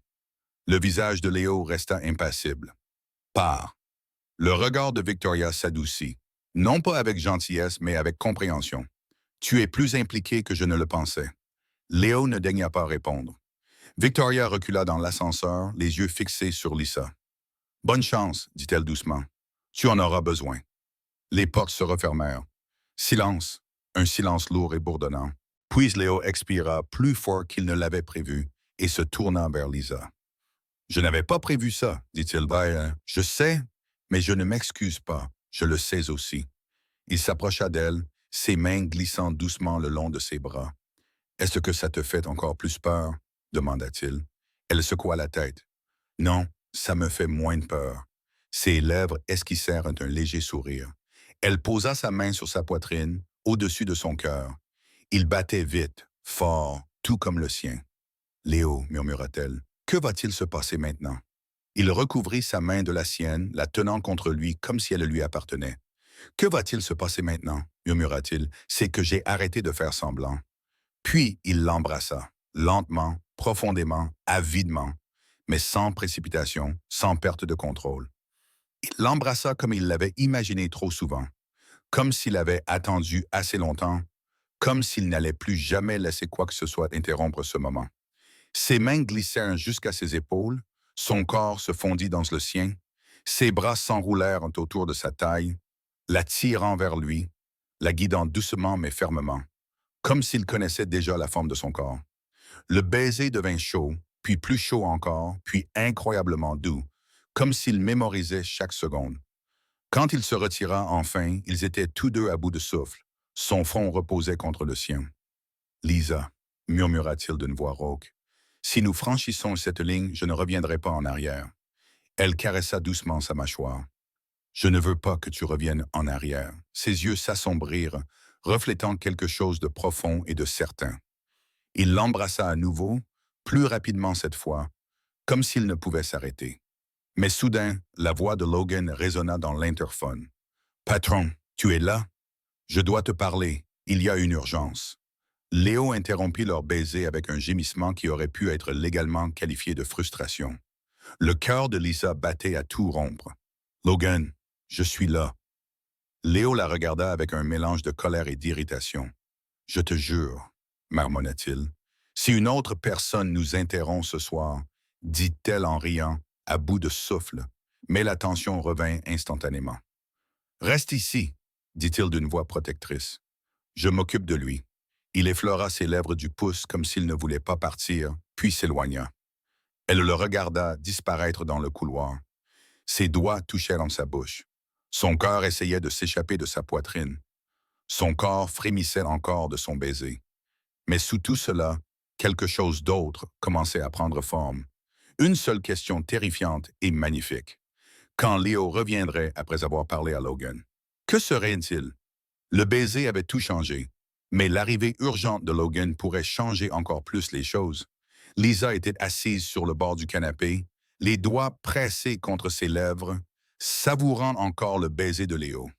Le visage de Léo resta impassible. « Pars. » Le regard de Victoria s'adoucit, non pas avec gentillesse, mais avec compréhension. « Tu es plus impliqué que je ne le pensais. » Léo ne daigna pas répondre. Victoria recula dans l'ascenseur, les yeux fixés sur Lisa. « Bonne chance, dit-elle doucement. Tu en auras besoin. » Les portes se refermèrent. Silence, un silence lourd et bourdonnant. Puis Léo expira plus fort qu'il ne l'avait prévu et se tourna vers Lisa. « Je n'avais pas prévu ça, dit-il. « Je sais, mais je ne m'excuse pas. Je le sais aussi. » Il s'approcha d'elle, ses mains glissant doucement le long de ses bras. « Est-ce que ça te fait encore plus peur? » demanda-t-il. Elle secoua la tête. « Non, ça me fait moins de peur. » Ses lèvres esquissèrent un léger sourire. Elle posa sa main sur sa poitrine, au-dessus de son cœur. Il battait vite, fort, tout comme le sien. « Léo, murmura-t-elle, que va-t-il se passer maintenant? » Il recouvrit sa main de la sienne, la tenant contre lui comme si elle lui appartenait. « Que va-t-il se passer maintenant? » murmura-t-il. « C'est que j'ai arrêté de faire semblant. » Puis il l'embrassa, lentement, profondément, avidement, mais sans précipitation, sans perte de contrôle. Il l'embrassa comme il l'avait imaginé trop souvent, comme s'il avait attendu assez longtemps, comme s'il n'allait plus jamais laisser quoi que ce soit interrompre ce moment. Ses mains glissèrent jusqu'à ses épaules, son corps se fondit dans le sien, ses bras s'enroulèrent autour de sa taille, la tirant vers lui, la guidant doucement mais fermement, comme s'il connaissait déjà la forme de son corps. Le baiser devint chaud, puis plus chaud encore, puis incroyablement doux, comme s'il mémorisait chaque seconde. Quand il se retira enfin, ils étaient tous deux à bout de souffle. Son front reposait contre le sien. « Lisa, » murmura-t-il d'une voix rauque, « si nous franchissons cette ligne, je ne reviendrai pas en arrière. » Elle caressa doucement sa mâchoire. « Je ne veux pas que tu reviennes en arrière. » Ses yeux s'assombrirent, reflétant quelque chose de profond et de certain. Il l'embrassa à nouveau, plus rapidement cette fois, comme s'il ne pouvait s'arrêter. Mais soudain, la voix de Logan résonna dans l'interphone. « Patron, tu es là? Je dois te parler. Il y a une urgence. » Léo interrompit leur baiser avec un gémissement qui aurait pu être légalement qualifié de frustration. Le cœur de Lisa battait à tout rompre. « Logan, je suis là. » Léo la regarda avec un mélange de colère et d'irritation. « Je te jure, » marmonna-t-il, « si une autre personne nous interrompt ce soir, dit-elle en riant, à bout de souffle, mais la tension revint instantanément. « Reste ici, » dit-il d'une voix protectrice. « Je m'occupe de lui. » Il effleura ses lèvres du pouce comme s'il ne voulait pas partir, puis s'éloigna. Elle le regarda disparaître dans le couloir. Ses doigts touchaient dans sa bouche. Son cœur essayait de s'échapper de sa poitrine. Son corps frémissait encore de son baiser. Mais sous tout cela, quelque chose d'autre commençait à prendre forme. Une seule question terrifiante et magnifique. Quand Léo reviendrait après avoir parlé à Logan? Que serait-il? Le baiser avait tout changé, mais l'arrivée urgente de Logan pourrait changer encore plus les choses. Lisa était assise sur le bord du canapé, les doigts pressés contre ses lèvres, savourant encore le baiser de Léo.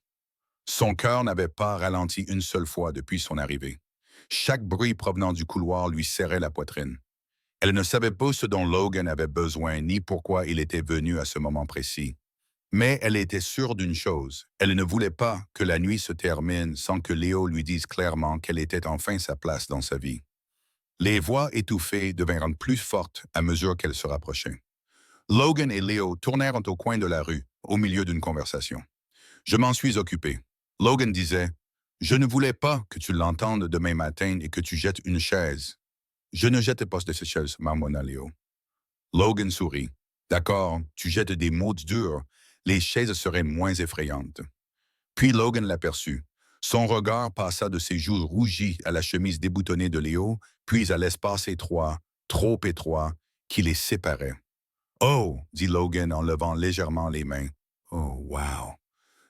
Son cœur n'avait pas ralenti une seule fois depuis son arrivée. Chaque bruit provenant du couloir lui serrait la poitrine. Elle ne savait pas ce dont Logan avait besoin ni pourquoi il était venu à ce moment précis. Mais elle était sûre d'une chose, elle ne voulait pas que la nuit se termine sans que Léo lui dise clairement quelle était enfin sa place dans sa vie. Les voix étouffées devinrent plus fortes à mesure qu'elles se rapprochaient. Logan et Léo tournèrent au coin de la rue, au milieu d'une conversation. Je m'en suis occupé. Logan disait, je ne voulais pas que tu l'entendes demain matin et que tu jettes une chaise. Je ne jette pas de ces chaises, marmonna Léo. Logan sourit. D'accord, tu jettes des mots durs. Les chaises seraient moins effrayantes. Puis Logan l'aperçut. Son regard passa de ses joues rougies à la chemise déboutonnée de Léo, puis à l'espace étroit, trop étroit, qui les séparait. Oh, dit Logan en levant légèrement les mains. Oh, wow.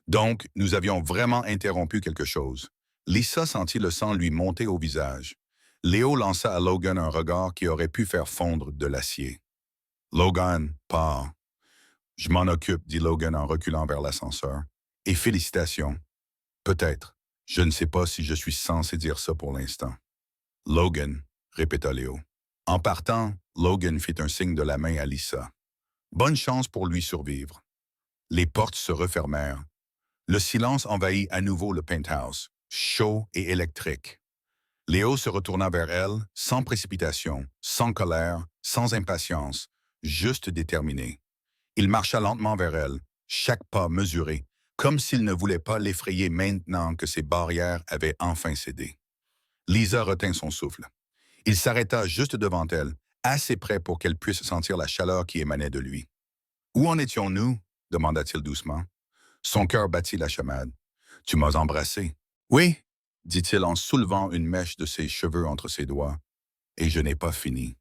Donc, nous avions vraiment interrompu quelque chose. Lisa sentit le sang lui monter au visage. Léo lança à Logan un regard qui aurait pu faire fondre de l'acier. Logan, pars. Je m'en occupe, dit Logan en reculant vers l'ascenseur. Et félicitations. Peut-être. Je ne sais pas si je suis censé dire ça pour l'instant. Logan, répéta Léo. En partant, Logan fit un signe de la main à Lisa. Bonne chance pour lui survivre. Les portes se refermèrent. Le silence envahit à nouveau le penthouse, chaud et électrique. Léo se retourna vers elle, sans précipitation, sans colère, sans impatience, juste déterminé. Il marcha lentement vers elle, chaque pas mesuré, comme s'il ne voulait pas l'effrayer maintenant que ses barrières avaient enfin cédé. Lisa retint son souffle. Il s'arrêta juste devant elle, assez près pour qu'elle puisse sentir la chaleur qui émanait de lui. « Où en étions-nous » demanda-t-il doucement. Son cœur battit la chamade. « Tu m'as embrassé. »« Oui, » dit-il en soulevant une mèche de ses cheveux entre ses doigts. « Et je n'ai pas fini. »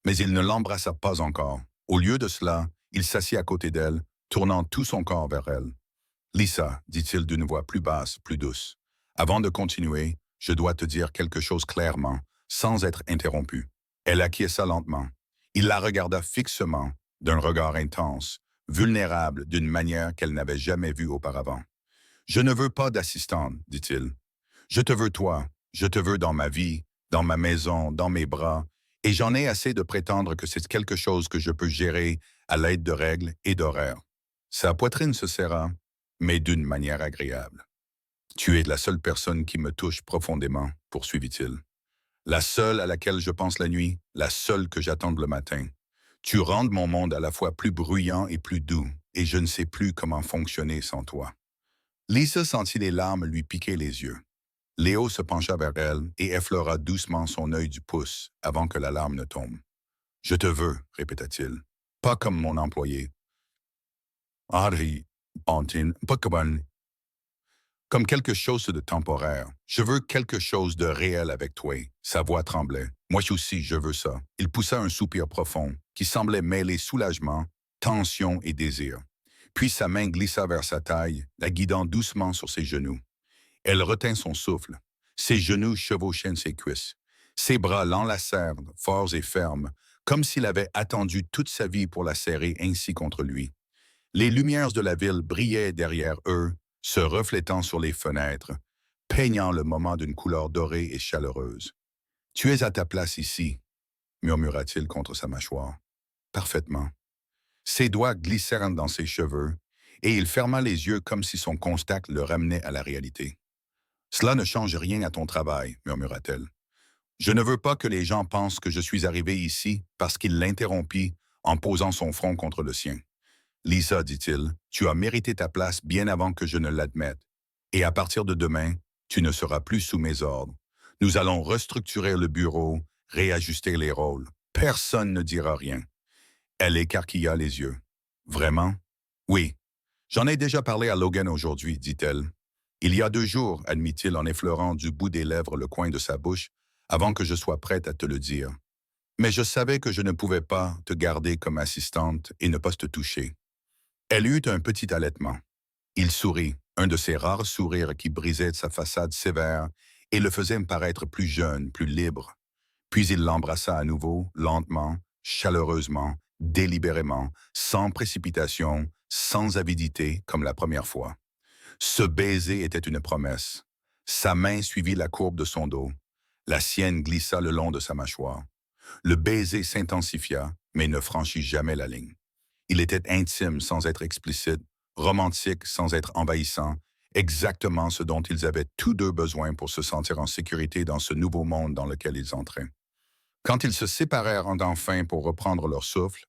Mais il ne l'embrassa pas encore. Au lieu de cela, il s'assit à côté d'elle, tournant tout son corps vers elle. « Lisa, dit-il d'une voix plus basse, plus douce, avant de continuer, je dois te dire quelque chose clairement, sans être interrompu. » Elle acquiesça lentement. Il la regarda fixement, d'un regard intense, vulnérable d'une manière qu'elle n'avait jamais vue auparavant. « Je ne veux pas d'assistante, dit-il. Je te veux toi, je te veux dans ma vie, dans ma maison, dans mes bras, et j'en ai assez de prétendre que c'est quelque chose que je peux gérer à l'aide de règles et d'horaires. » Sa poitrine se serra, mais d'une manière agréable. « Tu es la seule personne qui me touche profondément, » poursuivit-il. « La seule à laquelle je pense la nuit, la seule que j'attende le matin. Tu rends mon monde à la fois plus bruyant et plus doux, et je ne sais plus comment fonctionner sans toi. » Lisa sentit les larmes lui piquer les yeux. Léo se pencha vers elle et effleura doucement son œil du pouce avant que la larme ne tombe. « Je te veux, » répéta-t-il. « Pas comme mon employé. » Henri, pas comme quelque chose de temporaire. Je veux quelque chose de réel avec toi. Sa voix tremblait. Moi aussi, je veux ça. Il poussa un soupir profond, qui semblait mêler soulagement, tension et désir. Puis sa main glissa vers sa taille, la guidant doucement sur ses genoux. Elle retint son souffle. Ses genoux chevauchaient ses cuisses. Ses bras l'enlacèrent, forts et fermes, comme s'il avait attendu toute sa vie pour la serrer ainsi contre lui. Les lumières de la ville brillaient derrière eux, se reflétant sur les fenêtres, peignant le moment d'une couleur dorée et chaleureuse. « Tu es à ta place ici, » murmura-t-il contre sa mâchoire. « Parfaitement. » Ses doigts glissèrent dans ses cheveux, et il ferma les yeux comme si son contact le ramenait à la réalité. « Cela ne change rien à ton travail, » murmura-t-elle. « Je ne veux pas que les gens pensent que je suis arrivé ici parce qu'il l'interrompit en posant son front contre le sien. Lisa, dit-il, tu as mérité ta place bien avant que je ne l'admette. Et à partir de demain, tu ne seras plus sous mes ordres. Nous allons restructurer le bureau, réajuster les rôles. Personne ne dira rien. » Elle écarquilla les yeux. « Vraiment? »« Oui. J'en ai déjà parlé à Logan aujourd'hui, dit-elle. Il y a 2 jours, admit-il en effleurant du bout des lèvres le coin de sa bouche, avant que je sois prête à te le dire. Mais je savais que je ne pouvais pas te garder comme assistante et ne pas te toucher. Elle eut un petit halètement. Il sourit, un de ces rares sourires qui brisaient sa façade sévère et le faisaient me paraître plus jeune, plus libre. Puis il l'embrassa à nouveau, lentement, chaleureusement, délibérément, sans précipitation, sans avidité, comme la première fois. Ce baiser était une promesse. Sa main suivit la courbe de son dos. La sienne glissa le long de sa mâchoire. Le baiser s'intensifia, mais ne franchit jamais la ligne. Il était intime sans être explicite, romantique sans être envahissant, exactement ce dont ils avaient tous deux besoin pour se sentir en sécurité dans ce nouveau monde dans lequel ils entraient. Quand ils se séparèrent enfin pour reprendre leur souffle,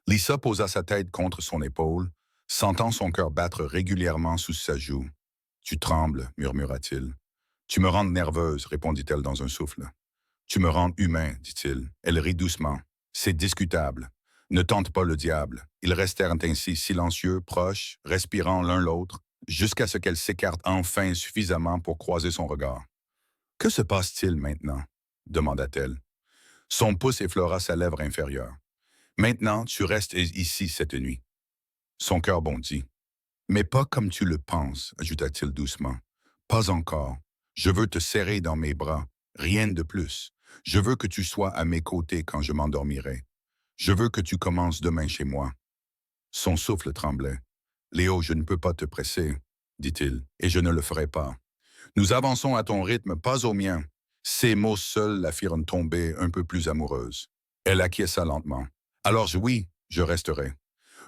Lisa posa sa tête contre son épaule, sentant son cœur battre régulièrement sous sa joue. « Tu trembles, murmura-t-il. « Tu me rends nerveuse, répondit-elle dans un souffle. « Tu me rends humain, dit-il. Elle rit doucement. C'est discutable. Ne tente pas le diable. Ils restèrent ainsi silencieux, proches, respirant l'un l'autre, jusqu'à ce qu'elle s'écarte enfin suffisamment pour croiser son regard. « Que se passe-t-il maintenant? Demanda-t-elle. Son pouce effleura sa lèvre inférieure. « Maintenant, tu restes ici cette nuit. » Son cœur bondit. « Mais pas comme tu le penses, ajouta-t-il doucement. « Pas encore. Je veux te serrer dans mes bras. Rien de plus. Je veux que tu sois à mes côtés quand je m'endormirai. Je veux que tu commences demain chez moi. » Son souffle tremblait. « Léo, je ne peux pas te presser, dit-il, et je ne le ferai pas. Nous avançons à ton rythme, pas au mien. » Ces mots seuls la firent tomber un peu plus amoureuse. Elle acquiesça lentement. « Alors oui, je resterai. »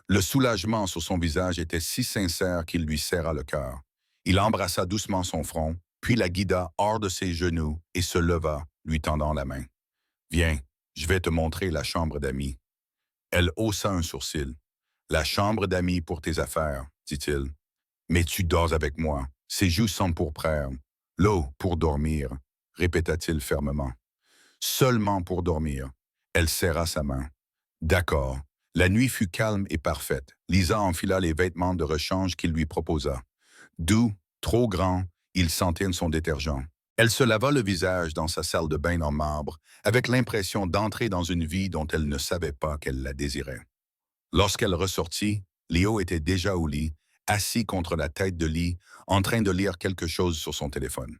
Le soulagement sur son visage était si sincère qu'il lui serra le cœur. Il embrassa doucement son front, puis la guida hors de ses genoux et se leva, lui tendant la main. « Viens, je vais te montrer la chambre d'amis. » Elle haussa un sourcil. « La chambre d'amis pour tes affaires, dit-il. Mais tu dors avec moi. Ses joues sont pourprères. L'eau pour dormir, répéta-t-il fermement. Seulement pour dormir. Elle serra sa main. D'accord. La nuit fut calme et parfaite. Lisa enfila les vêtements de rechange qu'il lui proposa. Doux, trop grand, il sentait son détergent. Elle se lava le visage dans sa salle de bain en marbre, avec l'impression d'entrer dans une vie dont elle ne savait pas qu'elle la désirait. Lorsqu'elle ressortit, Léo était déjà au lit, assis contre la tête de lit, en train de lire quelque chose sur son téléphone.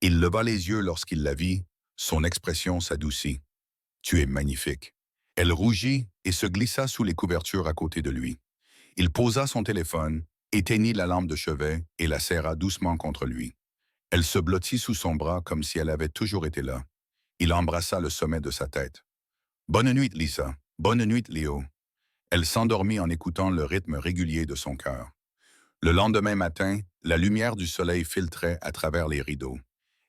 Il leva les yeux lorsqu'il la vit, son expression s'adoucit. « Tu es magnifique. » Elle rougit et se glissa sous les couvertures à côté de lui. Il posa son téléphone, éteignit la lampe de chevet et la serra doucement contre lui. Elle se blottit sous son bras comme si elle avait toujours été là. Il embrassa le sommet de sa tête. « Bonne nuit, Lisa. Bonne nuit, Léo. » Elle s'endormit en écoutant le rythme régulier de son cœur. Le lendemain matin, la lumière du soleil filtrait à travers les rideaux.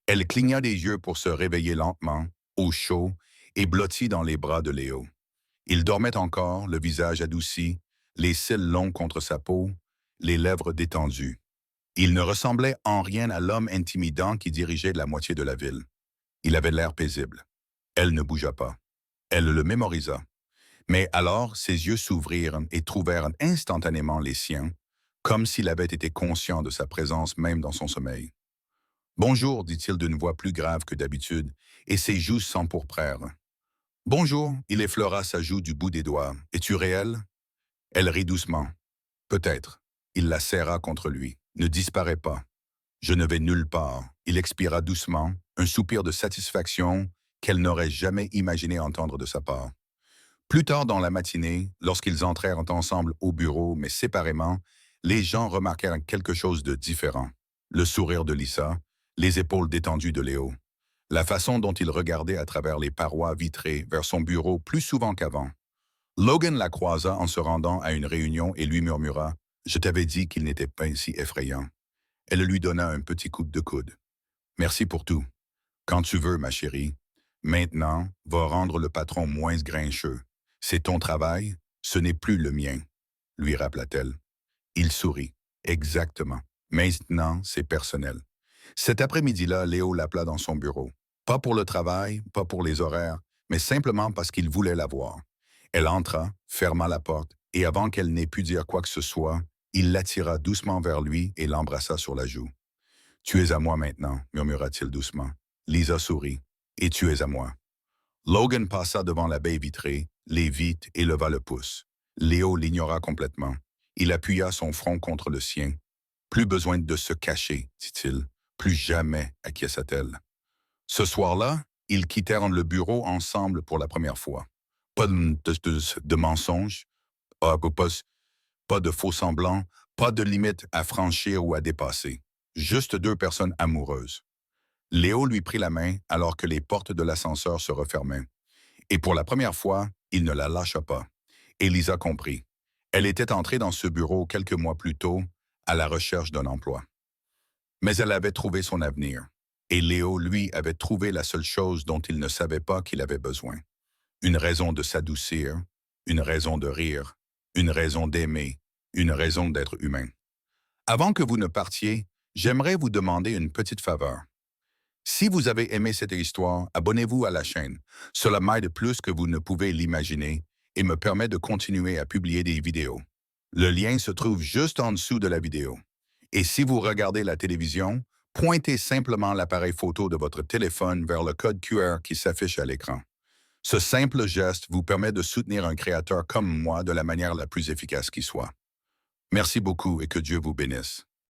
Elle cligna des yeux pour se réveiller lentement, au chaud, et blottie dans les bras de Léo. Il dormait encore, le visage adouci, les cils longs contre sa peau, les lèvres détendues. Il ne ressemblait en rien à l'homme intimidant qui dirigeait la moitié de la ville. Il avait l'air paisible. Elle ne bougea pas. Elle le mémorisa. Mais alors, ses yeux s'ouvrirent et trouvèrent instantanément les siens, comme s'il avait été conscient de sa présence même dans son sommeil. « Bonjour, dit-il d'une voix plus grave que d'habitude, et ses joues s'empourprèrent. « Bonjour, il effleura sa joue du bout des doigts. Es-tu réel? » Elle rit doucement. « Peut-être. » Il la serra contre lui. « Ne disparais pas. » « Je ne vais nulle part. » Il expira doucement, un soupir de satisfaction qu'elle n'aurait jamais imaginé entendre de sa part. Plus tard dans la matinée, lorsqu'ils entrèrent ensemble au bureau, mais séparément, les gens remarquèrent quelque chose de différent. Le sourire de Lisa, les épaules détendues de Léo, la façon dont il regardait à travers les parois vitrées vers son bureau plus souvent qu'avant. Logan la croisa en se rendant à une réunion et lui murmura « Je t'avais dit qu'il n'était pas si effrayant. » Elle lui donna un petit coup de coude. « Merci pour tout. Quand tu veux, ma chérie. Maintenant, va rendre le patron moins grincheux. C'est ton travail, ce n'est plus le mien, » lui rappela-t-elle. Il sourit. « Exactement. Maintenant, c'est personnel. » Cet après-midi-là, Léo l'appela dans son bureau. Pas pour le travail, pas pour les horaires, mais simplement parce qu'il voulait la voir. Elle entra, ferma la porte, et avant qu'elle n'ait pu dire quoi que ce soit, il l'attira doucement vers lui et l'embrassa sur la joue. Tu es à moi maintenant, murmura-t-il doucement. Lisa sourit. Et tu es à moi. Logan passa devant la baie vitrée, les vite et leva le pouce. Léo l'ignora complètement. Il appuya son front contre le sien. Plus besoin de se cacher, dit-il. Plus jamais, acquiesça-t-elle. Ce soir-là, ils quittèrent le bureau ensemble pour la première fois. Pas de mensonges, pas, pas, pas de faux semblants, pas de limites à franchir ou à dépasser. Juste deux personnes amoureuses. Léo lui prit la main alors que les portes de l'ascenseur se refermaient. Et pour la première fois, il ne la lâcha pas. Et Lisa comprit. Elle était entrée dans ce bureau quelques mois plus tôt à la recherche d'un emploi. Mais elle avait trouvé son avenir. Et Léo, lui, avait trouvé la seule chose dont il ne savait pas qu'il avait besoin. Une raison de s'adoucir, une raison de rire, une raison d'aimer, une raison d'être humain. Avant que vous ne partiez, j'aimerais vous demander une petite faveur. Si vous avez aimé cette histoire, abonnez-vous à la chaîne. Cela m'aide plus que vous ne pouvez l'imaginer et me permet de continuer à publier des vidéos. Le lien se trouve juste en dessous de la vidéo. Et si vous regardez la télévision, pointez simplement l'appareil photo de votre téléphone vers le code QR qui s'affiche à l'écran. Ce simple geste vous permet de soutenir un créateur comme moi de la manière la plus efficace qui soit. Merci beaucoup et que Dieu vous bénisse.